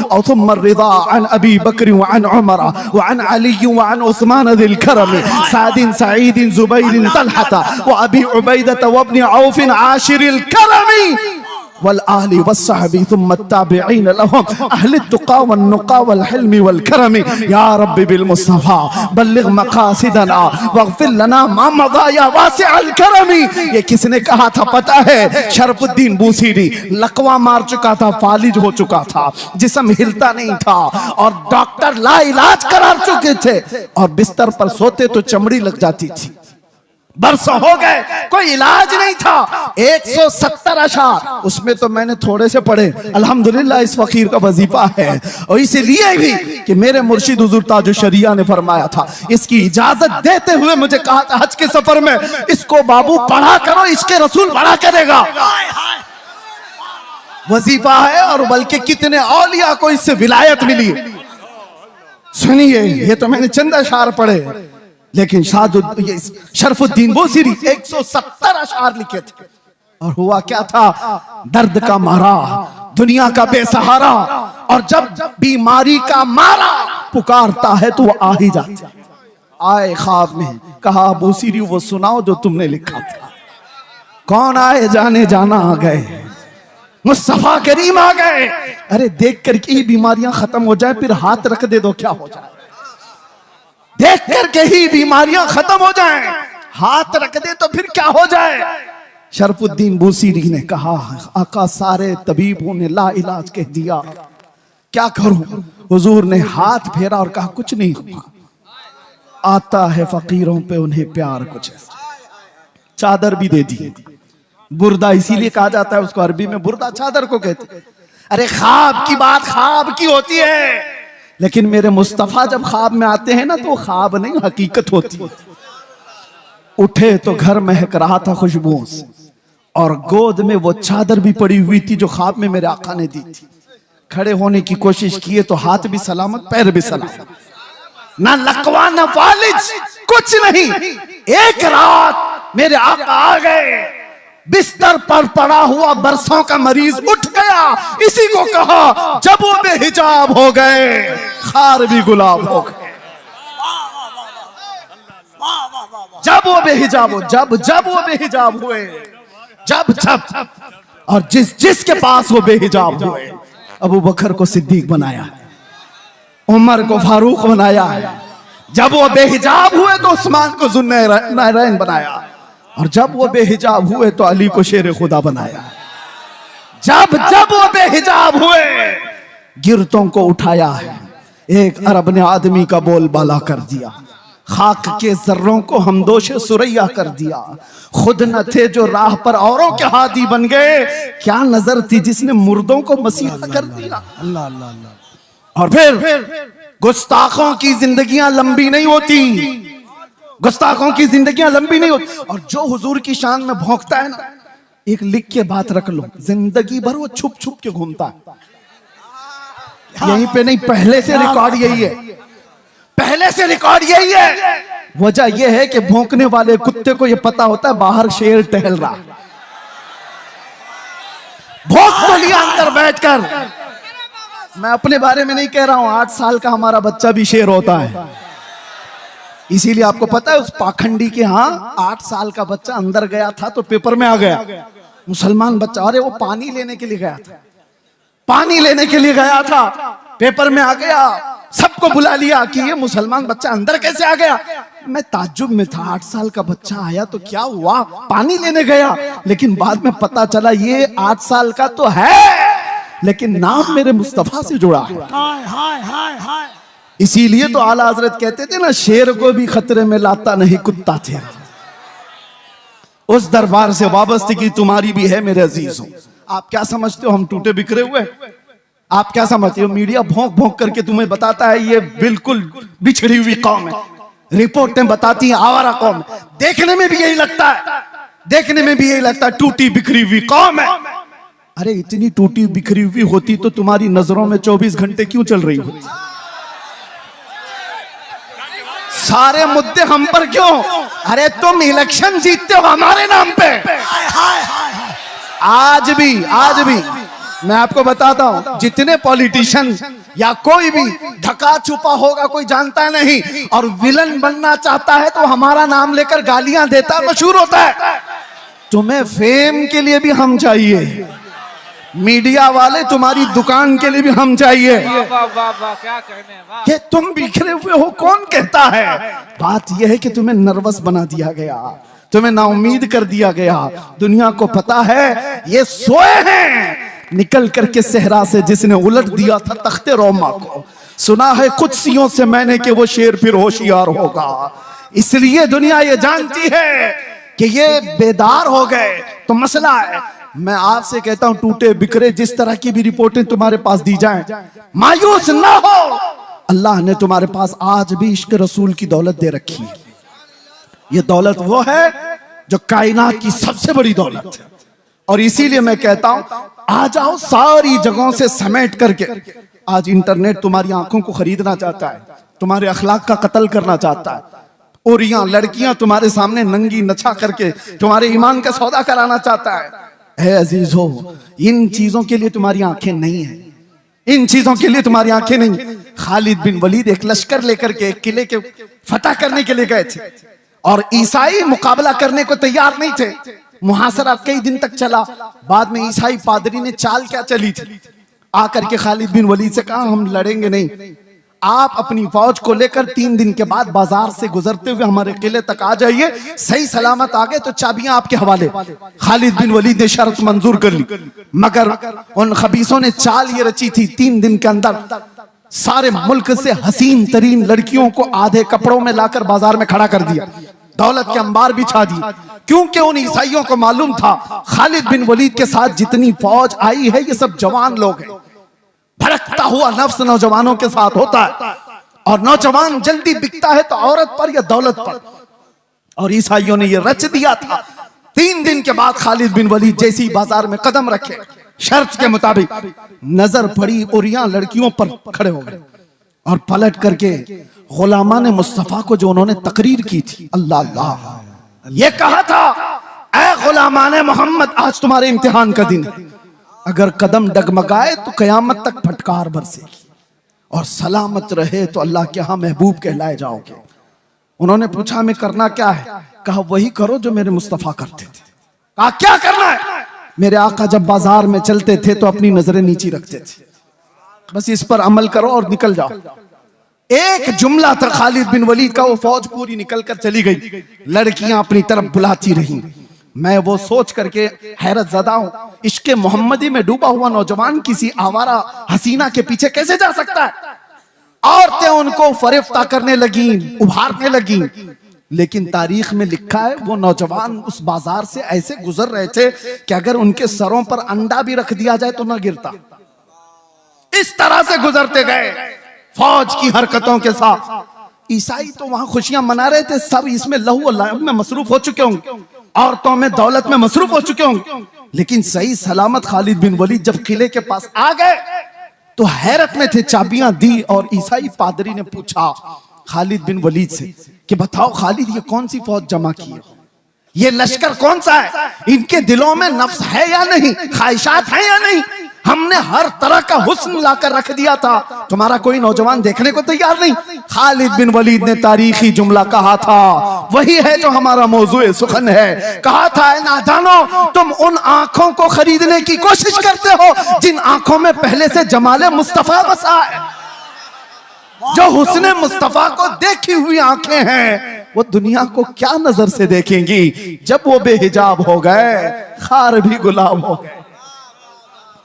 औ थुम्मा रिज़ा अन अबी बकर व अन उमर व अन अली व अन उस्मान ज़िल करम, सादिन सईद ज़ुबैर तलहत व अबी उबैदह व इब्न औफ आशिरिल करमी, वल आलि वस्सहबी सुम्मा ताबिईन लहुम अहल तुक़ा वन नुक़ा वल हिल्म वल करम, या रब्बी बिल मुस्तफ़ा बल्लिग़ मक़ासिदना वग़फ़िर लना मा मज़ा या वासिअल करमी। ये किसने कहा था पता है? शरफुद्दीन बूसीरी। लकवा मार चुका था, फालिज हो चुका था, जिस्म हिलता नहीं था और डॉक्टर ला इलाज करार चुके थे और बिस्तर पर सोते तो चमड़ी लग जाती थी। बरसों हो गए, कोई इलाज नहीं था। 170 अशार, उसमें तो मैंने थोड़े से पढ़े। अल्हम्दुलिल्लाह इस फकीर का वजीफा है। और इसीलिए भी कि मेरे मुर्शिद हुजूर ताजुश शरिया ने फरमाया था, इसकी इजाजत देते हुए मुझे कहा था हज के सफर में, इसको बाबू पढ़ा करो, इसके रसूल पढ़ा करेगा। वजीफा है और बल्कि कितने औलिया को इससे विलायत मिली। सुनिए, ये तो मैंने चंद अशार पढ़े, लेकिन शरफुद्दीन बूसीरी 170 अशार लिखे थे। और हुआ क्या था? दर्द का मारा, दुनिया का बेसहारा, और जब बीमारी का मारा पुकारता है तो वो आ ही जाता। आए ख्वाब में, कहा बूसीरी वो सुनाओ जो तुमने लिखा था। कौन आए? जाने जाना आ गए, मुस्तफा करीम आ गए। अरे देख करके ही बीमारियां खत्म हो जाए, फिर हाथ रख दे दो क्या हो जाए? देख करके ही बीमारियां खत्म हो जाएं, हाथ रख दे तो फिर क्या हो जाए? शरफुद्दीन बूसीरी ने कहा, आका सारे तबीबों ने ला इलाज कह दिया, क्या करूं? हुजूर ने हाथ फेरा और कहा कुछ नहीं हुआ। आता है फकीरों पे उन्हें प्यार कुछ है। चादर भी दे दी। बुर्दा इसीलिए कहा जाता है उसको, अरबी में बुर्दा चादर को कहते। अरे ख्वाब की बात ख्वाब की होती है, लेकिन मेरे मुस्तफा जब ख्वाब में आते हैं ना तो ख्वाब नहीं हकीकत होती। उठे तो घर महक रहा था खुशबुओं से, और गोद में वो चादर भी पड़ी हुई थी जो ख्वाब में मेरे आका ने दी थी। खड़े होने की कोशिश किए तो हाथ भी सलामत, पैर भी सलामत, ना लकवा ना फालिज, कुछ नहीं। एक रात मेरे आका आ गए, बिस्तर पर पड़ा हुआ बरसों का मरीज उठ गया। इसी को कहा जब वो बेहिजाब हो गए, खार भी गुलाब हो गए। जब वो बेहिजाब हो, जब वो बेहिजाब हुए, जब और जिसके पास वो बेहिजाब हुए, अबू बकर को सिद्दीक बनाया, उमर को फारूक बनाया। जब वो बेहिजाब हुए तो उस्मान को ज़ुन्नैरैन बनाया, और जब वो बेहिजाब हुए तो अली को शेर खुदा बनाया। जब वो बेहिजाब हुए, गिरतों को उठाया है। एक अरब ने आदमी का बोल बाला कर दिया, खाक के जर्रों को हमदोश सुरैया कर दिया। खुद न थे जो राह पर औरों के हादी बन गए, क्या नजर थी जिसने मुर्दों को मसीहा कर दिया। अल्लाह अल्लाह अल्लाह। और फिर गुस्ताखों की जिंदगियां लंबी नहीं होती, गुस्ताखों की जिंदगियां लंबी नहीं होती। और जो हुजूर की शान में भौंकता है ना, एक लिख के बात रख लो, जिंदगी भर वो छुप छुप के घूमता है। यहीं पे नहीं, पहले से रिकॉर्ड यही है, पहले से रिकॉर्ड यही है। वजह यह है कि भौंकने वाले कुत्ते को यह पता होता है बाहर शेर टहल रहा। भौंक तो लिया अंदर बैठकर, मैं अपने बारे में नहीं कह रहा हूं, 8 साल का हमारा बच्चा भी शेर होता है। इसीलिए आपको पता है उस पाखंडी के यहाँ 8 साल का बच्चा अंदर गया था तो पेपर में आ गया, मुसलमान बच्चा, अरे वो पानी लेने के लिए गया था, पानी लेने के लिए गया था, पेपर में आ गया, सबको बुला लिया कि ये मुसलमान बच्चा अंदर कैसे आ गया। मैं ताज्जुब में था, 8 साल का बच्चा आया तो क्या हुआ, पानी लेने गया, लेकिन बाद में पता चला ये 8 साल का तो है लेकिन नाम मेरे मुस्तफा से जुड़ा है। हाय हाय हाय हाय। इसीलिए तो आला हजरत कहते थे ना, शेर को भी खतरे में लाता नहीं कुत्ता थे। उस दरबार से वाबस्तगी तुम्हारी भी है मेरे अजीजों। आप क्या समझते हो हम टूटे बिखरे हुए? आप क्या समझते हो मीडिया भौंक भौंक करके तुम्हें बताता है ये बिल्कुल बिछड़ी हुई कौम है, रिपोर्टें बताती हैं आवारा कौम है। देखने में भी यही लगता है, देखने में भी यही लगता है टूटी बिखरी हुई कौम है। अरे इतनी टूटी बिखरी हुई होती तो तुम्हारी नजरों में 24 घंटे क्यों चल रही होती? सारे मुद्दे हम पर क्यों? अरे तुम इलेक्शन जीतते हो हमारे नाम पे। हाय हाय हाय हाय। आज भी मैं आपको बताता हूं, जितने पॉलिटिशियन या कोई भी ढका छुपा होगा कोई जानता नहीं, और विलन बनना चाहता है तो हमारा नाम लेकर गालियां देता है, मशहूर होता है। तुम्हें फेम के लिए भी हम चाहिए, मीडिया वाले तुम्हारी दुकान के लिए भी हम चाहिए। वाह वाह वाह, क्या कहने हैं, वाह। कि तुम बिखरे हुए हो कौन कहता है? बात यह है कि तुम्हें नर्वस बना दिया गया, तुम्हें नाउम्मीद कर दिया गया। दुनिया को पता है ये सोए हैं, निकल करके सहरा से जिसने उलट दिया था तख्ते रोमा को। सुना है कुदसियों से मैंने कि वो शेर फिर होशियार होगा। इसलिए दुनिया ये जानती है कि ये बेदार हो गए तो मसला है। मैं आपसे कहता हूं टूटे बिखरे जिस तरह की भी रिपोर्टें तुम्हारे पास दी जाएं, मायूस ना हो। अल्लाह ने तुम्हारे पास आज भी इश्क रसूल की दौलत दे रखी है। ये दौलत वो है जो कायनात की सबसे बड़ी दौलत है। और इसीलिए मैं कहता हूं आ जाओ सारी जगहों से समेट करके। आज इंटरनेट तुम्हारी आंखों को खरीदना चाहता है, तुम्हारे अखलाक का कत्ल करना चाहता है। और यहाँ लड़कियां तुम्हारे सामने नंगी नछा करके तुम्हारे ईमान का सौदा कराना चाहता है। ऐ अजीज हो, इन चीजों के लिए तुम्हारी आंखें नहीं है, इन चीजों के लिए तुम्हारी आंखें नहीं। खालिद बिन वलीद एक लश्कर लेकर के एक किले के फतह करने के लिए गए थे और ईसाई मुकाबला करने को तैयार नहीं थे। मुहासरा कई दिन तक चला। बाद में ईसाई पादरी ने चाल क्या चली थी, आकर के खालिद बिन वलीद से कहा हम लड़ेंगे नहीं, आप अपनी फौज को लेकर 3 दिन के बाद बाजार से गुजरते हुए हमारे किले तक आ जाइए, सही सलामत आ गए तो चाबियां आपके हवाले। खालिद बिन वलीद ने शर्त मंजूर कर ली, मगर उन खबीसों ने चाल ये रची थी 3 दिन के अंदर सारे मुल्क से हसीन तरीन लड़कियों को आधे कपड़ों में लाकर बाजार में खड़ा कर दिया, दौलत के अंबार बिछा दी। क्योंकि उन ईसाइयों को मालूम था खालिद बिन वलीद के साथ जितनी फौज आई है ये सब जवान लोग हैं। भड़कता हुआ नफ्स नौजवानों के साथ होता है और नौजवान जल्दी बिकता है तो औरत पर या दौलत पर। और ईसाइयों ने ये रच दिया था। 3 दिन के बाद खालिद बिन वलीद जैसी बाजार में कदम रखे, शर्त के मुताबिक नजर पड़ी और यहाँ लड़कियों पर खड़े हो गए और पलट करके गुलामान मुस्तफा को जो उन्होंने तकरीर की थी, अल्लाह अल्लाह, ये कहा था ऐ गुलामान मोहम्मद आज तुम्हारे इम्तिहान का दिन है, अगर कदम डगमगाए तो कयामत तक फटकार बरसेगी और सलामत रहे तो अल्लाह के यहाँ महबूब कहलाए जाओगे। उन्होंने पूछा हमें करना क्या है? कहा वही करो जो मेरे मुस्तफा करते थे। कहा क्या करना है? मेरे आका जब बाजार में चलते थे तो अपनी नजरें नीची रखते थे, बस इस पर अमल करो और निकल जाओ। एक जुमला था खालिद बिन वलीद का, वो फौज पूरी निकल कर चली गई, लड़कियां अपनी तरफ बुलाती रही। मैं वो सोच करके हैरत ज़दा हूं, इश्के मोहम्मदी में डूबा हुआ नौजवान किसी आवारा हसीना के पीछे कैसे जा सकता है? औरतें उनको फरेफ्ता करने लगी, उभारने लगी, लेकिन तारीख में लिखा है वो नौजवान उस बाजार से ऐसे गुजर रहे थे कि अगर उनके सरों पर अंडा भी रख दिया जाए तो ना गिरता। इस तरह से गुजरते गए फौज की हरकतों के साथ। ईसाई तो वहां खुशियां मना रहे थे, सब इसमें लहू और लाइब में मसरूफ हो चुके होंगे, औरतों में दौलत में मसरूफ हो चुके होंगे। लेकिन सही सलामत खालिद बिन वलीद जब किले के पास आ गए तो हैरत में थे, चाबियां दी और ईसाई पादरी ने पूछा खालिद बिन वलीद से कि बताओ खालिद ये कौन सी फौज जमा की है, ये लश्कर कौन सा है, इनके दिलों में नफ्स है या नहीं, ख्वाहिशात है या नहीं? हमने हर तरह का हुस्न लाकर रख दिया था, तुम्हारा कोई नौजवान देखने को तैयार नहीं। खालिद बिन वलीद ने तारीखी जुमला कहा था, वही है जो हमारा मौजूए सुखन है। कहा था, ए नादानो, तुम उन आंखों को खरीदने की कोशिश करते हो जिन आंखों में पहले से जमाले मुस्तफा बसा है। जो हुस्ने मुस्तफा को देखी हुई आंखें हैं, वो दुनिया को क्या नजर से देखेंगी जब वो बेहिजाब हो गए, खार भी गुलाब हो गए।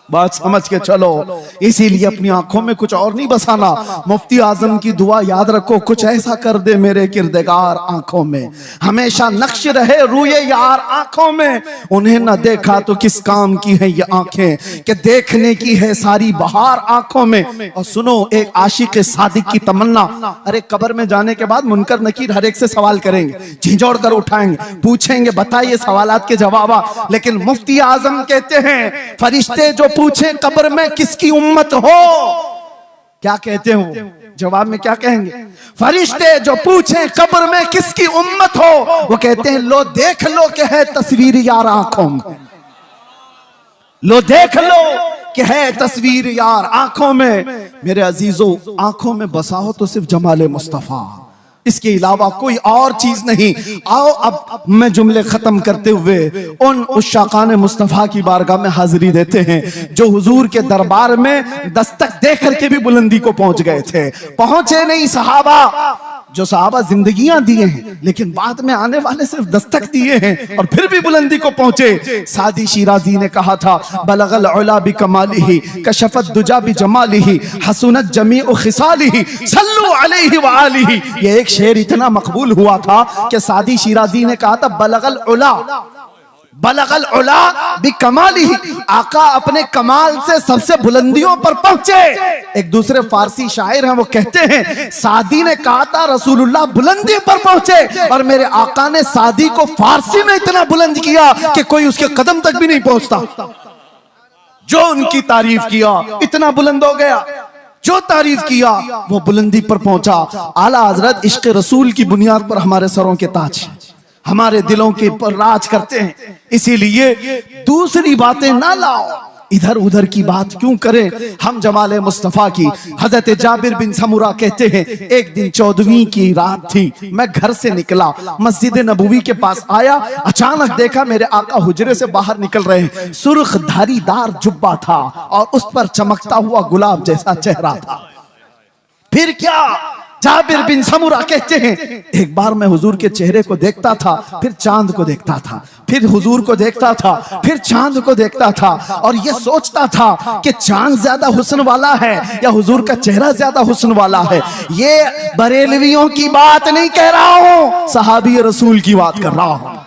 बात समझ के चलो। इसीलिए अपनी आंखों में कुछ और नहीं बसाना। मुफ्ती आजम की दुआ याद रखो, कुछ ऐसा कर दे मेरे किरदगार आंखों में, हमेशा नक्श रहे रूए यार आंखों में। उन्हें न देखा तो किस काम की है ये आंखें, कि देखने की है सारी बहार आंखों में। और सुनो एक आशिक सादिक की तमन्ना, अरे कब्र में जाने के बाद मुनकर नकीर हर एक से सवाल करेंगे, झिझोड़ कर उठाएंगे, पूछेंगे बताइए सवालात के जवाब। लेकिन मुफ्ती आजम कहते हैं, फरिश्ते जो पूछे कब्र में किसकी उम्मत हो, क्या कहते हो? जवाब में क्या कहेंगे? फरिश्ते जो पूछे कब्र में किसकी उम्मत हो, वो कहते हैं लो देख लो कि है तस्वीर यार आंखों में, लो देख लो कि है तस्वीर यार आंखों में। मेरे अजीजों, आंखों में बसा हो तो सिर्फ जमाले मुस्तफा, इसके अलावा कोई और चीज नहीं। आओ अब मैं जुमले खत्म करते हुए उन उशाकान मुस्तफा की बारगाह में हाजिरी देते हैं जो हुजूर के दरबार में दस्तक दे करके भी बुलंदी को पहुंच गए थे। पहुंचे नहीं सहाबा, जो सहाबा जिंदगियां दिए हैं लेकिन बाद में आने वाले सिर्फ दस्तक दिए हैं और फिर भी बुलंदी को पहुंचे। सादी शिराजी ने कहा था, बलगल उला बि कमालिही कशफत दुजा बि जमालिही हसनत जमीउ खिसालिही सल्लु अलैहि व आलिही। ये एक शेर इतना मकबूल हुआ था कि सादी शिराजी ने कहा था, बलगल उला बि कमालिही, आका अपने कमाल से सबसे बुलंदियों पर पहुंचे। एक दूसरे फारसी शायर हैं, वो कहते हैं, सादी ने कहा था रसूलुल्लाह बुलंदी पर पहुंचे, और मेरे आका ने सादी को फारसी में इतना बुलंद किया कि कोई उसके कदम तक भी नहीं पहुंचता। जो उनकी तारीफ किया इतना बुलंद हो गया, जो तारीफ किया वो बुलंदी पर पहुंचा। आला हजरत इश्क रसूल की बुनियाद पर हमारे सरों के ताज, हमारे दिलों के पर राज करते हैं। इसीलिए दूसरी बातें ना लाओ, इधर उधर की बात क्यों करें, हम जमाले मुस्तफा की। हजरत जाबिर बिन समुरा कहते हैं, एक दिन 14वीं की रात थी, मैं घर से निकला, मस्जिद नबवी के पास आया, अचानक देखा मेरे आका हुजरे से बाहर निकल रहे हैं। सुर्ख धारीदार जुब्बा था और उस पर चमकता हुआ गुलाब जैसा चेहरा था। फिर क्या? जाबिर बिन समुरा कहते हैं, एक बार मैं हुजूर के चेहरे को देखता था, फिर चांद को देखता था, फिर हुजूर को देखता था, फिर चांद को देखता था, और ये सोचता था कि चांद ज्यादा हुस्न वाला है या हुजूर का चेहरा ज्यादा हुस्न वाला है। ये बरेलवियों की बात नहीं कह रहा हूं, सहाबी रसूल की बात कर रहा हूं।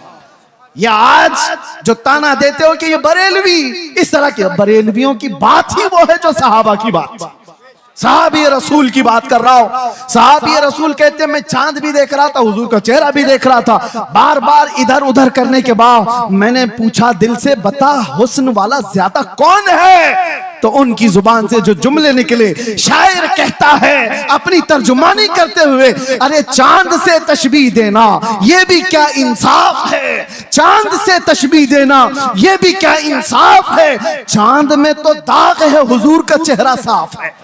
या आज जो ताना देते हो कि ये बरेलवी, इस तरह के बरेलवियों की बात ही वो है जो सहाबा की बात, साहबी रसूल की बात कर रहा हूं। साहबी रसूल कहते हैं, मैं चांद भी देख रहा था, हुजूर का चेहरा भी देख रहा था, बार बार इधर उधर करने के बाद मैंने पूछा दिल से, बता हुस्न वाला ज्यादा कौन है? तो उनकी जुबान से जो जुमले निकले, शायर कहता है अपनी तर्जुमानी करते हुए, अरे चांद से तशबीह देना ये भी क्या इंसाफ है, चांद से तशबीह देना ये भी क्या इंसाफ है, चांद में तो दाग है, हुजूर का चेहरा साफ है।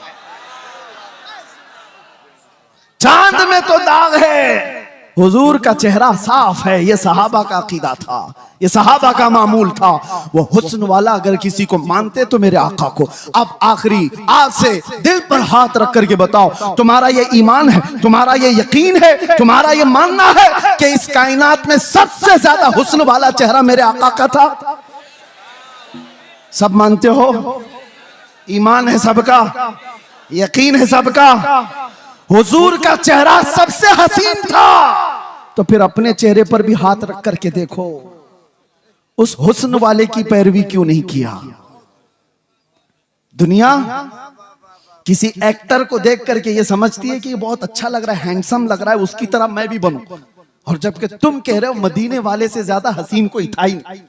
चांद में तो दाग है, हुजूर का चेहरा साफ है। ये सहाबा का अकीदा था, ये सहाबा का मामूल था। वो हुस्न वाला अगर किसी को मानते तो मेरे आका को। अब आखिरी आपसे दिल पर हाथ रख करके बताओ, तुम्हारा ये ईमान है, तुम्हारा ये यकीन है, तुम्हारा ये मानना है कि इस कायनात में सबसे ज्यादा हुस्न वाला चेहरा मेरे आका का था? सब मानते हो? ईमान है सबका, यकीन है सबका, हुजूर का चेहरा सबसे हसीन था। तो फिर अपने चेहरे पर भी हाथ रख करके देखो, उस हुस्न वाले की पैरवी क्यों नहीं किया? दुनिया किसी एक्टर को देख करके ये समझती है कि ये बहुत अच्छा लग रहा है, हैंडसम लग रहा है, उसकी तरह मैं भी बनूं, और जबकि तुम कह रहे हो मदीने वाले से ज्यादा हसीन कोई था ही नहीं।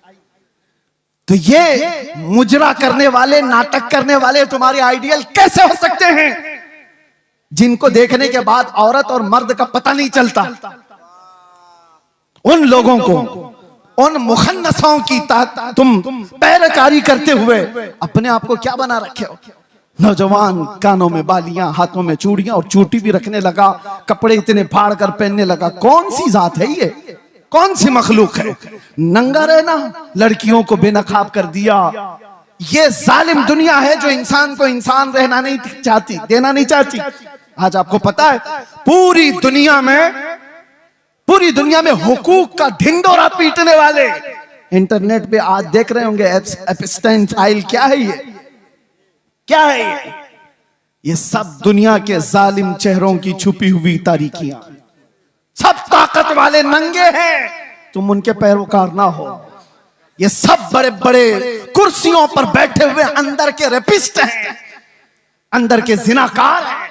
तो ये मुजरा करने वाले, नाटक करने वाले तुम्हारे आइडियल कैसे हो सकते हैं, जिनको देखने के बाद औरत और मर्द का पता नहीं चलता? उन लोगों को उन मुखन्नसों की तुम पैरकारी करते हुए अपने आप को क्या बना रखे हो? नौजवान कानों में बालियां, हाथों में चूड़ियां और चोटी भी रखने लगा, कपड़े इतने फाड़ कर पहनने लगा। कौन सी जात है ये? कौन सी मखलूक है? नंगा रहना, लड़कियों को बेनकाब कर दिया। ये जालिम दुनिया है जो इंसान को इंसान रहना नहीं चाहती, देना नहीं चाहती। आज आपको पता है पूरी दुनिया में हुकूक का ढिंडोरा पीटने वाले इंटरनेट पे आज देख रहे होंगे एप्स्टाइन फाइल। क्या है ये? क्या है ये? ये सब दुनिया के जालिम चेहरों की छुपी हुई तारीकियां। सब ताकत वाले नंगे हैं, तुम उनके पैरोकार ना हो। ये सब बड़े बड़े कुर्सियों पर बैठे हुए अंदर के रेपिस्ट हैं, अंदर के जिनाकार हैं,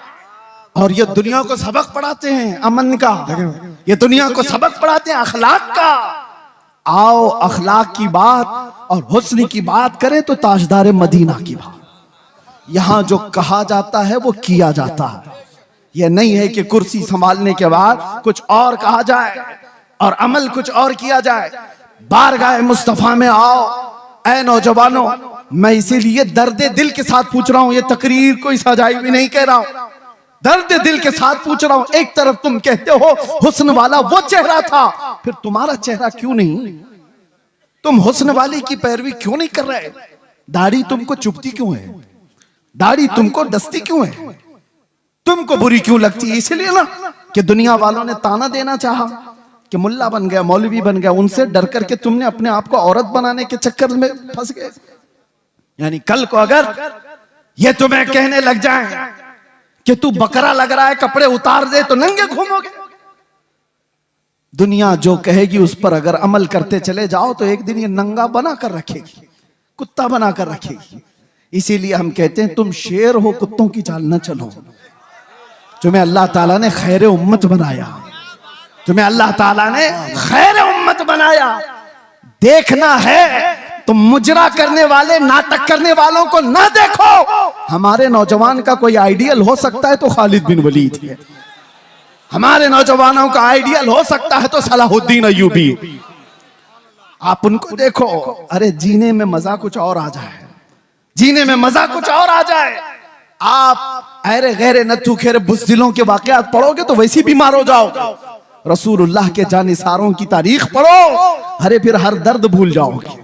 और ये दुनिया को सबक पढ़ाते हैं अमन का, ये दुनिया को सबक पढ़ाते हैं अखलाक का। आओ अखलाक की बात और हुस्न की बात करें तो ताजदार मदीना की बात। यहां जो कहा जाता है वो किया जाता है। यह नहीं है कि कुर्सी संभालने के बाद कुछ और कहा जाए और अमल कुछ और किया जाए। बारगाह मुस्तफा में आओ ऐ नौजवानों। मैं इसीलिए दर्दे दिल के साथ पूछ रहा हूं, ये तकरीर कोई सजाई भी नहीं कह रहा हूं, दर्द दिल के साथ पूछ रहा हूं। एक तरफ तुम कहते हो हुस्न वाला वो चेहरा था, फिर तुम्हारा चेहरा क्यों नहीं? तुम हुस्न वाले की पैरवी क्यों नहीं कर रहे? दाढ़ी तुमको चुभती क्यों है? दाढ़ी तुमको डसती क्यों है? तुमको बुरी क्यों लगती है? इसलिए ना कि दुनिया वालों ने ताना देना चाहा कि मुल्ला बन गया, मौलवी बन गया, उनसे डर करके तुमने अपने आप को औरत बनाने के चक्कर में फंस गए। यानी कल को अगर ये तुम्हें कहने लग जाए कि तू बकरा लग रहा है, कपड़े उतार दे, तो नंगे घूमोगे। दुनिया जो कहेगी उस पर अगर अमल करते चले जाओ तो एक दिन ये नंगा बना कर रखेगी, कुत्ता बना कर रखेगी। इसीलिए हम कहते हैं तुम शेर हो, कुत्तों की चाल न चलो। तुम्हें अल्लाह ताला ने खैर उम्मत बनाया, तुम्हें अल्लाह ताला ने खैर उम्मत बनाया। देखना है तो मुजरा करने वाले, नाटक करने वालों को ना देखो। हमारे नौजवान का कोई आइडियल हो सकता है तो खालिद बिन वलीद है, हमारे नौजवानों का आइडियल हो सकता है तो सलाहुद्दीन अय्यूबी। आप उनको देखो, अरे जीने में मजा कुछ और आ जाए, जीने में मजा कुछ और आ जाए। आप अरे गैरे नथु खेरे बुज़दिलों के वाकयात पढ़ोगे तो वैसे बीमार हो जाओगे। रसूलुल्लाह के जानिसारों की तारीख पढ़ो, अरे फिर हर दर्द भूल जाओगे,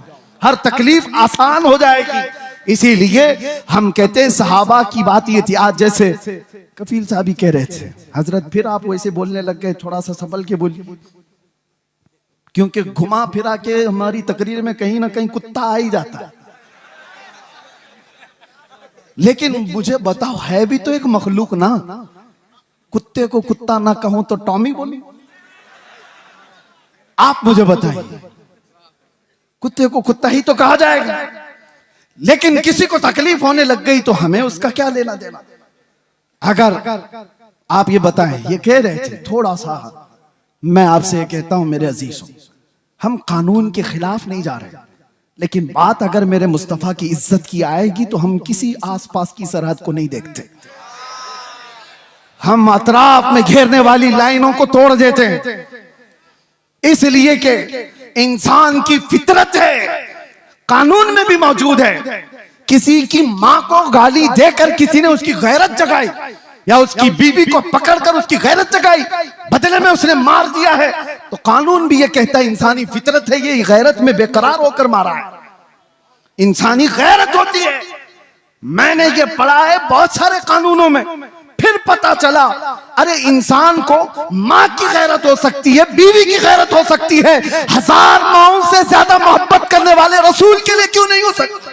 हर तकलीफ आसान हो जाएगी। इसीलिए हम कहते हैं सहाबा की बात ये थी। आज जैसे कफील साहब ही कह रहे थे, हजरत फिर आप वैसे बोलने लग गए, थोड़ा सा संभल के बोलिए, क्योंकि घुमा फिरा के हमारी तकरीर में कहीं ना कहीं कुत्ता आ ही जाता है। लेकिन मुझे बताओ, है भी तो एक मखलूक ना। कुत्ते को कुत्ता ना कहूं तो टॉमी बोलूं? आप मुझे बताइए, कुत्ते को कुत्ता ही तो कहा जाएगा। लेकिन किसी को तकलीफ होने लग गई तो हमें उसका क्या लेना देना? अगर आप ये बताएं, ये कह रहे थे थोड़ा सा, मैं आपसे कहता हूं मेरे अजीजों, हम कानून के खिलाफ नहीं जा रहे, लेकिन बात अगर मेरे मुस्तफा की इज्जत की आएगी तो हम किसी आसपास की सरहद को नहीं देखते। हम अतराफ में घेरने वाली लाइनों को तोड़ देते हैं, इसलिए कि इंसान की फितरत है, कानून में भी मौजूद है। किसी की मां को गाली देकर किसी ने उसकी गैरत जगाई, या उसकी बीवी को पकड़कर उसकी गैरत जगाई, बदले में उसने मार दिया है, तो कानून भी ये कहता है इंसानी फितरत है, ये गैरत में बेकरार होकर मारा है, इंसानी गैरत होती है। मैंने ये पढ़ा है बहुत सारे कानूनों में, फिर पता चला अरे इंसान को मां की गैरत हो सकती है, बीवी की गैरत हो सकती है, 1000 माओं से ज्यादा मोहब्बत करने वाले रसूल के लिए क्यों नहीं हो सकती?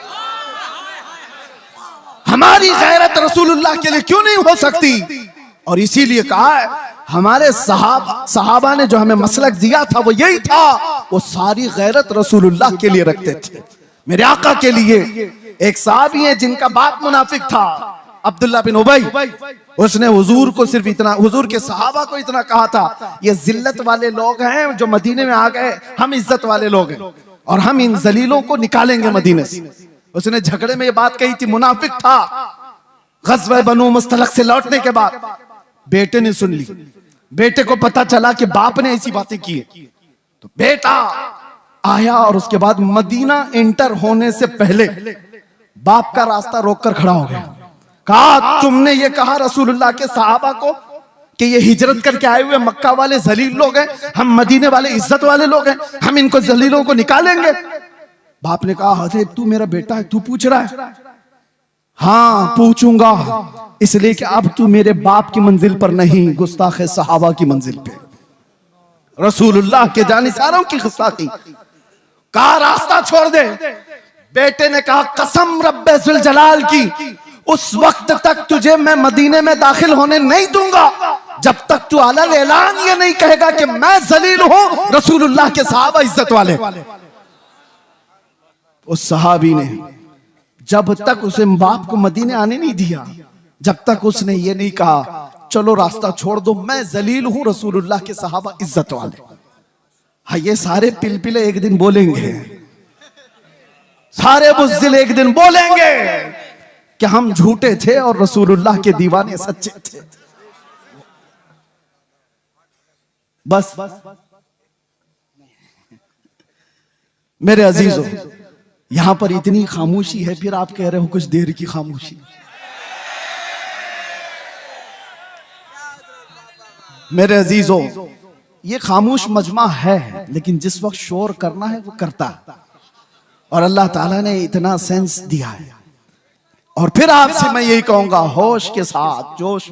हमारी गैरत रसूलुल्लाह के लिए क्यों नहीं हो सकती? और इसीलिए कहा है हमारे सहाबा ने जो हमें मसलक दिया था वो यही था, वो सारी गैरत रसूलुल्लाह के लिए रखते थे, मेरे आका के लिए। एक साहबी है जिनका बाप मुनाफिक था, अब्दुल्ला बिन उबई। उसने हुजूर को सिर्फ इतना, हुजूर के सहाबा को इतना कहा था, ये जिल्लत वाले लोग हैं जो मदीने में आ गए, हम इज्जत वाले लोग हैं और हम इन जलीलों को निकालेंगे मदीने से। उसने झगड़े में ये बात कही थी, मुनाफिक था। गज़वा बनु मुस्तलक से लौटने के बाद बेटे ने सुन ली, बेटे को पता चला कि बाप ने ऐसी बातें की है, तो बेटा आया और उसके बाद मदीना एंटर होने से पहले बाप का रास्ता रोककर खड़ा हो गया। कहा तुमने ये कहा रसूलुल्लाह के सहाबा को कि ये हिजरत करके आए हुए मक्का वाले जलील लोग हैं, हम मदीने वाले इज्जत वाले लोग हैं, हम इनको जलीलों को निकालेंगे। बाप ने कहा अरे तू मेरा बेटा है, तू पूछ रहा है? हाँ पूछूंगा, इसलिए कि अब तू मेरे बाप की मंजिल पर नहीं, गुस्ताखे सहाबा की मंजिल पे, रसूलुल्लाह के जानिसारों की गुस्ताखी। कहा रास्ता छोड़ दे। बेटे ने कहा कसम रब्बे जुल जलाल की, उस वक्त तक तुझे मैं मदीने में दाखिल होने नहीं दूंगा जब तक तू अलग ऐलान ये नहीं कहेगा कि मैं जलील हूं, रसूलुल्लाह के सहाबा इज्जत वाले। उस सहाबी ने जब तक उसे बाप को मदीने आने नहीं दिया, जब तक उसने ये नहीं कहा चलो रास्ता छोड़ दो, मैं जलील हूं, रसूलुल्लाह के सहाबा इज्जत वाले। हाँ ये सारे पिलपिले एक दिन बोलेंगे, सारे बुज़दिल एक दिन बोलेंगे कि हम झूठे थे और रसूलुल्लाह के दीवाने सच्चे थे। बस मेरे अजीजों, यहां पर इतनी खामोशी है, फिर आप कह रहे हो कुछ देर की खामोशी। मेरे अजीजों, ये खामोश मजमा है, लेकिन जिस वक्त शोर करना है वो करता है, और अल्लाह ताला ने इतना सेंस दिया है। और फिर आपसे मैं यही कहूंगा, होश के साथ जोश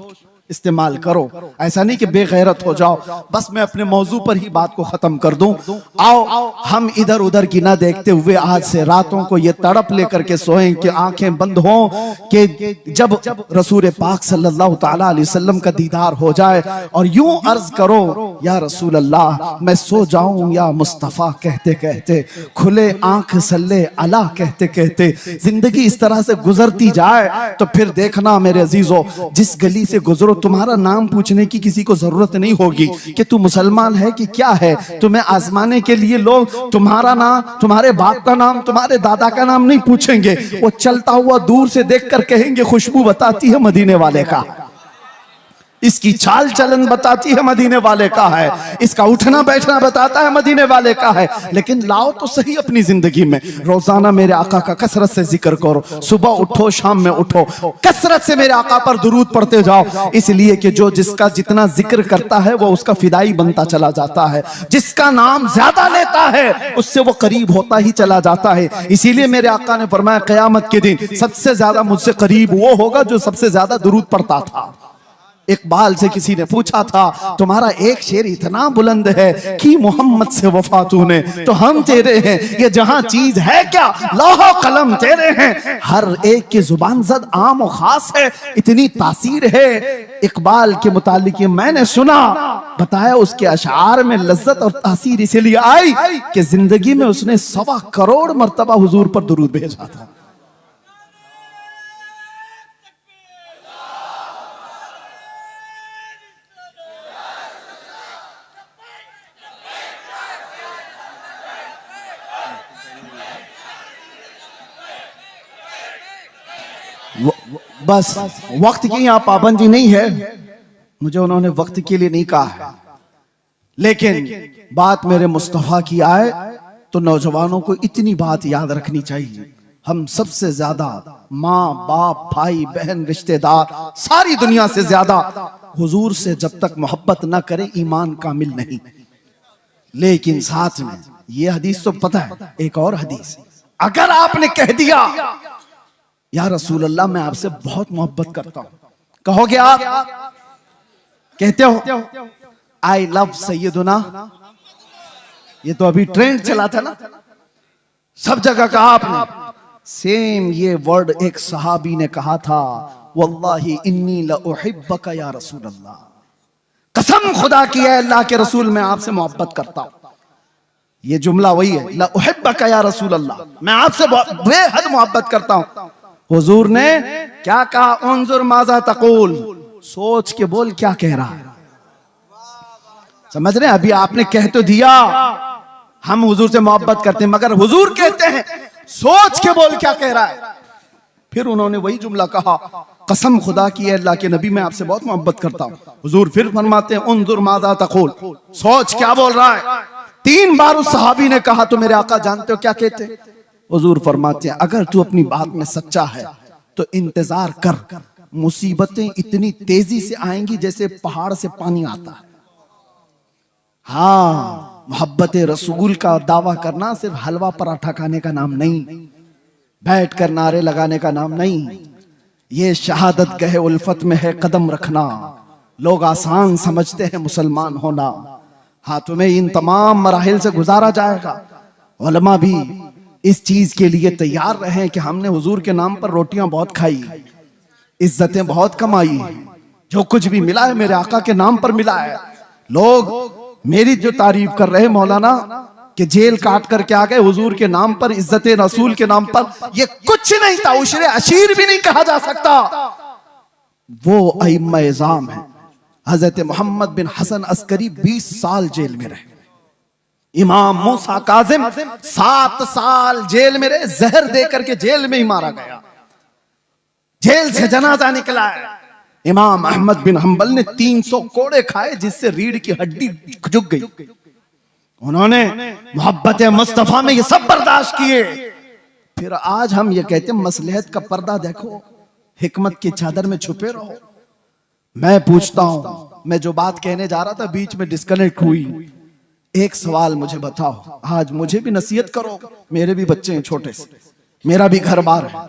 इस्तेमाल करो, ऐसा नहीं कि बेगैरत हो जाओ। बस मैं अपने मौजू पर ही बात को खत्म कर दूं। आओ हम इधर उधर की ना देखते हुए आज से रातों को ये तड़प लेकर के सोएं कि आंखें बंद हों कि जब रसूल पाक सल्लल्लाहु ताला अलैहि वसल्लम का दीदार हो जाए और यूं अर्ज करो या रसूल अल्लाह मैं सो जाऊं या मुस्तफा कहते कहते, खुले आंख सल्ले अला कहते कहते जिंदगी इस तरह से गुजरती जाए तो फिर देखना मेरे अजीजों, जिस गली से गुजरो तुम्हारा नाम पूछने की किसी को जरूरत नहीं होगी कि तू मुसलमान है कि क्या है। तुम्हें आजमाने के लिए लोग तुम्हारा नाम, तुम्हारे बाप का नाम, तुम्हारे दादा का नाम नहीं पूछेंगे, वो चलता हुआ दूर से देखकर कहेंगे खुशबू बताती है मदीने वाले का, इसकी चाल चलन बताती है मदीने वाले का है, इसका उठना बैठना बताता है मदीने वाले का है। लेकिन लाओ तो सही अपनी जिंदगी में रोजाना मेरे आका का कसरत से जिक्र करो, सुबह उठो शाम में उठो, कसरत से मेरे आका पर दुरूद पढ़ते जाओ, इसलिए कि जो जिसका जितना जिक्र करता है वो उसका फिदाई बनता चला जाता है, जिसका नाम ज्यादा लेता है उससे वो करीब होता ही चला जाता है। इसीलिए मेरे आका ने फरमाया क़यामत के दिन सबसे ज्यादा मुझसे करीब वो होगा जो सबसे ज्यादा दुरूद पढ़ता था। इकबाल से किसी ने पूछा था तुम्हारा एक शेर इतना बुलंद है कि मोहम्मद से वफा तूने, तो हम तेरे हैं, ये जहां चीज है क्या लौह कलम तेरे हैं, हर एक की जुबान जद आम और खास है, इतनी तासीर है। इकबाल के मुतालिक मैंने सुना, बताया उसके अशार में लज्जत और तासीर इसीलिए आई कि जिंदगी में उसने 1.25 करोड़ मर्तबा हुजूर पर दुरूद भेजा था। बस वक्त की यहाँ पाबंदी नहीं है, मुझे उन्होंने वक्त के लिए नहीं कहा है, लेकिन बात मेरे मुस्तफा की आए तो नौजवानों को इतनी बात याद रखनी चाहिए, हम सबसे ज्यादा माँ बाप भाई बहन रिश्तेदार सारी दुनिया से ज्यादा हुजूर से जब तक मोहब्बत ना करें ईमान कामिल नहीं। लेकिन साथ में ये हदीस तो पता है, एक और हदीस, अगर आपने कह दिया या रसूल अल्लाह मैं आपसे बहुत मोहब्बत करता हूं, कहोगे आप, कहते हो आई लव सैयदुना, ये तो अभी ट्रेंड चला था ना, सब जगह कहा आपने। सेम ये वर्ड एक सहाबी ने कहा था, वल्लाही इन्नी लउहिब्बका या रसूल अल्लाह, कसम खुदा की है अल्लाह के रसूल मैं आपसे मोहब्बत करता हूं। ये जुमला वही है, लउहिब्बका या रसूल अल्लाह, मैं आपसे बेहद मोहब्बत करता हूं। हुजूर ने क्या कहा, उन्जुर माज़ा तक़ूल, सोच के बोल क्या कह रहा है। समझ रहे हैं, अभी आपने कह तो दिया हम हुजूर से मोहब्बत करते हैं, मगर हुजूर कहते हैं सोच के बोल क्या कह रहा है। फिर उन्होंने वही जुमला कहा, कसम खुदा की है अल्लाह के नबी मैं आपसे बहुत मोहब्बत करता हूं। हुजूर फिर फरमाते हैं उन्जुर माज़ा तक़ूल, सोच क्या बोल रहा है। 3 बार उस सहाबी ने कहा तो मेरे आका जानते हो क्या कहते? हुजूर फरमाते हैं अगर तू अपनी बात में सच्चा है तो इंतजार कर, मुसीबतें इतनी तेजी से आएंगी जैसे पहाड़ से पानी आता है। हाँ, मोहब्बत रसूल का दावा करना सिर्फ हलवा पराठा खाने का नाम नहीं, बैठ कर नारे लगाने का नाम नहीं, ये शहादत गहे उल्फत में है कदम रखना। लोग आसान समझते हैं मुसलमान होना, हाँ तुम्हें इन तमाम मराहिल से गुजारा जाएगा। उलमा भी इस चीज के लिए तैयार रहे कि हमने हुजूर के नाम पर रोटियां बहुत खाई, इज्जतें बहुत कमाई, जो कुछ भी मिला है मेरे आका के नाम पर मिला है। लोग मेरी जो तारीफ कर रहे मौलाना कि जेल काट करके आ गए हुजूर के नाम पर, इज्जत रसूल के नाम पर, ये कुछ नहीं था, उशरे अशीर भी नहीं कहा जा सकता। वो अइम्मा इज़ाम है। हजरत मोहम्मद बिन हसन अस्करी 20 साल जेल में रहे, इमाम मूसा काजिम 7 साल जेल में रहे, जहर दे करके जेल में ही मारा गया, जेल से जनाजा निकला है। इमाम अहमद बिन हंबल ने 300 कोड़े खाए जिससे रीढ़ की हड्डी झुक गई। उन्होंने मोहब्बत मुस्तफा में ये सब बर्दाश्त किए। फिर आज हम ये कहते हैं मसलहत का पर्दा देखो, हिकमत की चादर में छुपे रहो। मैं पूछता हूं, मैं जो बात कहने जा रहा था बीच में डिस्कनेक्ट हुई। एक सवाल मुझे बताओ, आज मुझे भी नसीहत करो, मेरे भी बच्चे हैं छोटे से, मेरा भी घर बार है,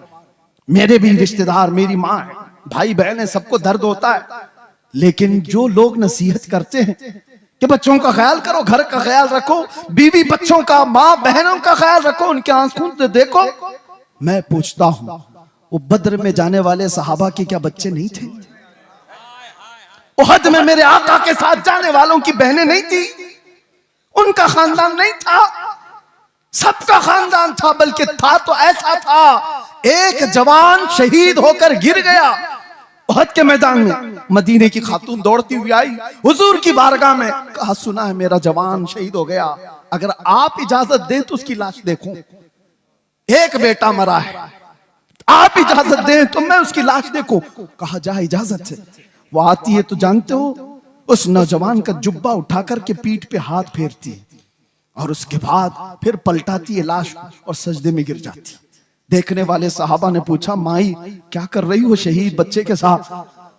मेरे भी रिश्तेदार, मेरी माँ है, भाई बहन है, सबको दर्द होता है। लेकिन जो लोग नसीहत करते हैं कि बच्चों का ख्याल करो, घर का ख्याल रखो, बीवी बच्चों का, माँ बहनों का ख्याल रखो, उनके आंसू तो देखो। मैं पूछता हूं, वो बद्र में जाने वाले सहाबा के क्या बच्चे नहीं थे? उहद में मेरे आका के साथ जाने वालों की बहनें नहीं थी? उनका खानदान नहीं था? सबका खानदान था, बल्कि था तो ऐसा था, एक जवान शहीद होकर गिर गया उहद के मैदान में। मदीने की खातून दौड़ती हुई आई हुजूर की बारगाह में, कहा सुना है मेरा जवान शहीद हो गया, अगर आप इजाजत दें तो उसकी लाश देखूं। एक बेटा मरा है, आप इजाजत दें तो मैं उसकी लाश देखूं। कहा जा इजाजत से। वो आती है तो जानते हो, उस नौजवान का जुब्बा उठा करके पीठ पे हाथ फेरती है और उसके बाद फिर पलटाती है लाश और सजदे में गिर जाती। देखने वाले सहाबा ने पूछा, माई क्या कर रही हो शहीद बच्चे के साथ?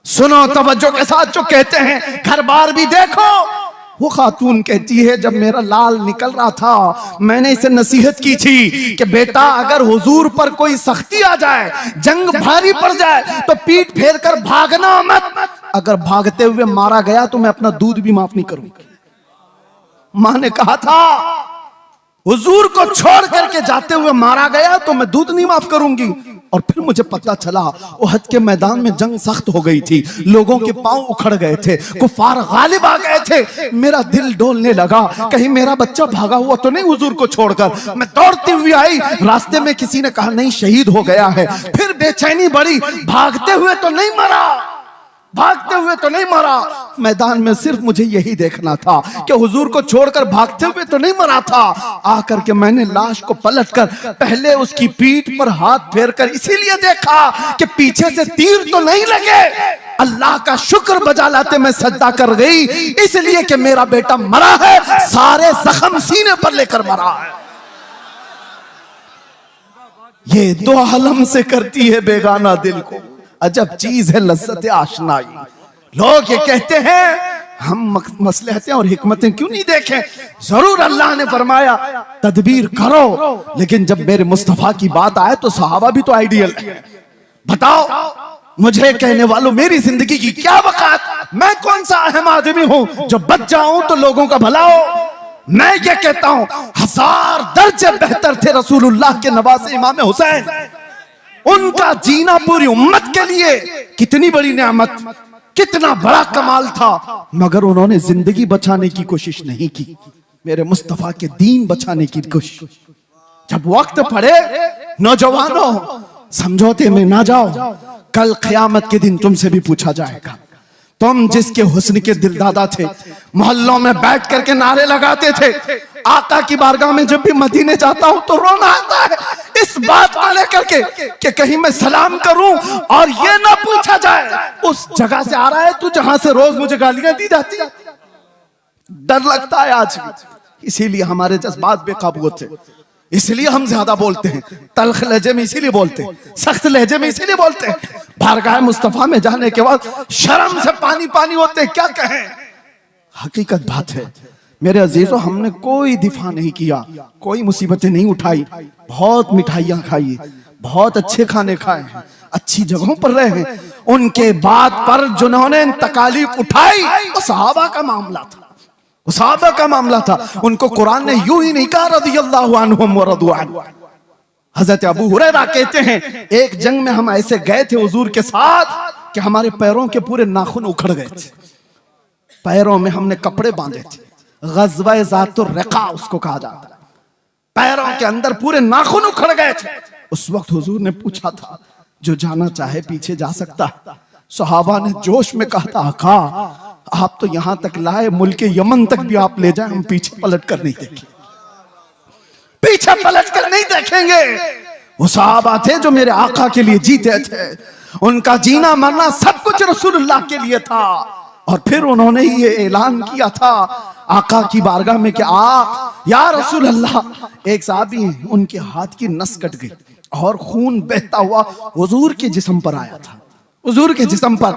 सुनो तवज्जो के साथ जो कहते हैं, घर बार भी देखो। वो खातून कहती है जब मेरा लाल निकल रहा था मैंने इसे नसीहत की थी कि बेटा अगर हुजूर पर कोई सख्ती आ जाए, जंग भारी पड़ जाए तो पीठ फेर कर भागना मत, अगर भागते हुए मारा गया तो मैं अपना दूध भी माफ नहीं करूंगी। मां ने कहा था हुजूर को छोड़ करके जाते हुए मारा गया तो मैं दूध नहीं माफ करूंगी। और फिर मुझे पता चला उहद के मैदान में जंग सख्त हो गई थी, लोगों के पांव उखड़ गए थे, कुफार गालिब आ गए थे। मेरा दिल डोलने लगा, कहीं मेरा बच्चा भागा हुआ तो नहीं हुजूर को छोड़कर। मैं दौड़ती हुई आई, रास्ते में किसी ने कहा नहीं शहीद हो गया है। फिर बेचैनी बढ़ी, भागते हुए तो नहीं मरा, भागते हुए तो नहीं मरा। मैदान में सिर्फ मुझे यही देखना था कि हुजूर को छोड़कर भागते हुए तो नहीं मरा था। आकर के मैंने लाश को पलटकर पहले उसकी पीठ पर हाथ फेरकर इसीलिए देखा कि पीछे से तीर तो नहीं लगे। अल्लाह का शुक्र बजा लाते मैं सजदा कर गई, इसलिए कि मेरा बेटा मरा है, सारे जख्म सीने पर लेकर मरा है। ये दो आलम से करती है बेगाना दिल को, अजब चीज है लज्जत आशनाई। लोग ये कहते हैं हम मसलहतें और हिकमतें क्यों नहीं देखें? जरूर अल्लाह ने फरमाया तदबीर करो, लेकिन जब मेरे मुस्तफा की बात आए तो सहाबा भी तो आइडियल है। बताओ मुझे कहने वालों मेरी जिंदगी की क्या वकात? मैं कौन सा अहम आदमी हूं जो बच जाऊं तो लोगों का भला हो? मैं ये कहता हूं 1000 दर्जे बेहतर थे रसूलुल्लाह के नवासे इमाम हुसैन। उनका जीना पूरी उम्मत के लिए कितनी बड़ी नेमत, कितना बड़ा कमाल था, मगर उन्होंने जिंदगी बचाने की कोशिश नहीं की, मेरे मुस्तफा के दीन बचाने की कोशिश। जब वक्त पड़े नौजवानों समझौते में ना जाओ, कल क़यामत के दिन तुमसे भी पूछा जाएगा। तुम जिसके हुस्न के दिलदादा थे, मोहल्लों में बैठ करके नारे लगाते थे, आका की बारगाह में जब भी मदीने जाता हूं तो रोना आता है इस बात को लेकर के कि कहीं मैं सलाम करूं और ये ना पूछा जाए उस जगह से आ रहा है तू जहां से रोज मुझे गालियां दी जाती। डर लगता है आज भी, इसीलिए हमारे जज्बात बेकाबू होते, इसलिए हम ज्यादा बोलते हैं, तल्ख लहजे में इसीलिए बोलते हैं, सख्त लहजे में इसीलिए बोलते हैं। बारगाह मुस्तफा में जाने के बाद शर्म से पानी पानी होते, क्या कहें। हकीकत बात है मेरे अजीजों, हमने कोई दिफा नहीं किया, कोई मुसीबतें नहीं उठाई, बहुत मिठाइयां खाई, बहुत अच्छे खाने खाए हैं, अच्छी जगहों पर रहे हैं। उनके बाद पर जिन्होंने तकालीफ उठाई वो सहाबा का मामला था, वो सहाबा का मामला था। उनको कुरान ने यूं ही नहीं कहा रज़ियल्लाहु अन्हुम व रज़ू अन्हु। हजरत अबू हुरैरा कहते हैं एक जंग में हम ऐसे गए थे हुजूर के साथ कि हमारे पैरों के पूरे नाखून उखड़ गए थे, पैरों में हमने कपड़े बांधे थे, ग़ज़वा ज़ातुर रिक़ा उसको कहा जाता है, पैरों के अंदर पूरे नाखून उखड़ गए थे। उस वक्त हुजूर ने पूछा था जो जाना चाहे पीछे जा सकता। सहाबा ने जोश में कहा था आका आप तो यहां तक लाए, मुल्क यमन तक भी आप ले जाए, हम पीछे पलट कर नहीं देखेंगे, पीछे पलट कर नहीं देखेंगे। वो सहाबा थे जो मेरे आका के लिए जीते थे, उनका जीना मरना सब कुछ रसूलुल्लाह के लिए था। और फिर उन्होंने ये ऐलान किया था आका की बारगाह में कि आप या रसूल अल्लाह। एक साहबी उनके हाथ की नस कट गई और खून बहता हुआ हुजूर के जिस्म पर आया था, हुजूर के जिस्म पर।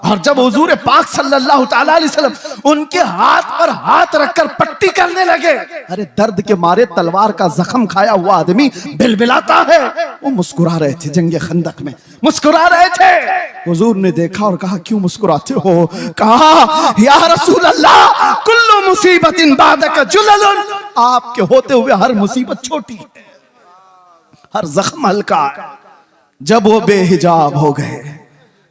और जब हुजूर पाक सल्लल्लाहु ताला अलैहि वसल्लम उनके हाथ पर हाथ रखकर पट्टी करने लगे, अरे दर्द के मारे तलवार का जख्म खाया हुआ आदमी बिलबिलाता है, वो मुस्कुरा रहे थे, जंगे खंदक में मुस्कुरा रहे थे। हुजूर ने देखा और कहा क्यों मुस्कुराते हो। कहा या रसूल अल्लाह कुल्लु मुसीबतिन बादका जुललुन, आपके होते हुए हर मुसीबत छोटी है, हर जख्म हल्का है। जब वो बेहिजाब हो गए,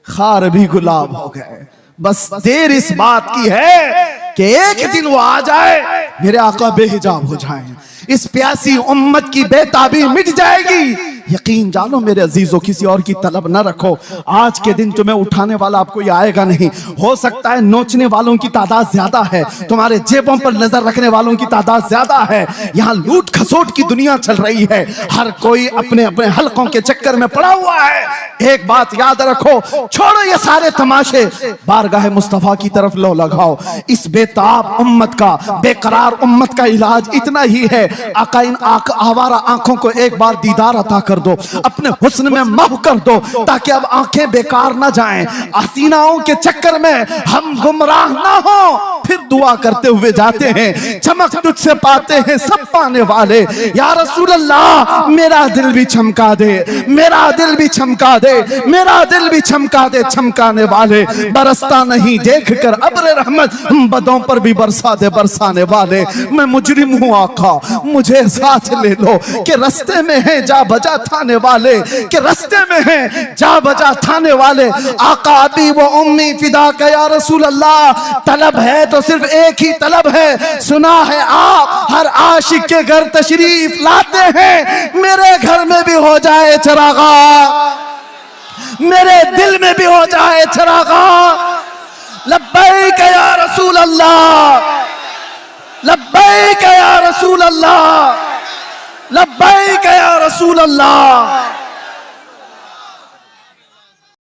खार भी गुलाब हो गए, बस देर इस बात की है कि एक दिन वो आ जाए, मेरे आका बेहिजाब हो जाएं, इस प्यासी उम्मत की बेताबी मिट जाएगी। यकीन जानो मेरे अजीजों, किसी और की तलब न रखो। आज के दिन तुम्हें उठाने वाला आपको ये आएगा नहीं। हो सकता है नोचने वालों की तादाद ज्यादा है, तुम्हारे जेबों पर नजर रखने वालों की तादाद ज्यादा है। यहाँ लूट खसोट की दुनिया चल रही है, हर कोई अपने अपने हलकों के चक्कर में पड़ा हुआ है। एक बात याद रखो, छोड़ो ये सारे तमाशे, बारगाह मुस्तफा की तरफ लो लगाओ। इस बेताब उम्मत का, बेकरार उम्मत का इलाज इतना ही है, आका इन आवारा आंखों को एक बार दीदार अता कर दो, अपने हुस्न में महव कर दो, ताकि अब आंखें बेकार ना जाएं, हसीनाओं के चक्कर में हम गुमराह ना हो। फिर दुआ करते हुए जाते हैं, चमक तुझसे पाते हैं सब पाने वाले। या रसूल अल्लाह मेरा दिल भी चमका दे, मेरा दिल भी चमका दे, मेरा दिल भी चमका दे, चमकाने वाले। बरसता नहीं देख कर अब्र रहमत, बदों पर भी बरसा दे बरसाने वाले। मैं मुजरिम हूँ आका, मुझे साथ ले लो, कि रस्ते में है जा बजा थाने वाले, कि रस्ते में है जा बजा थाने वाले। आका अबी व उम्मी फिदा का या रसूल अल्लाह, तलब है तो सिर्फ एक ही तलब है। सुना है आप हर आशिक के घर तशरीफ लाते हैं, मेरे घर में भी हो जाए चरागा, मेरे दिल में भी हो जाए चरागा। लब्बैक या रसूल अल्लाह, लब्बैक या रसूल अल्लाह, लब्बैक या रसूल अल्लाह।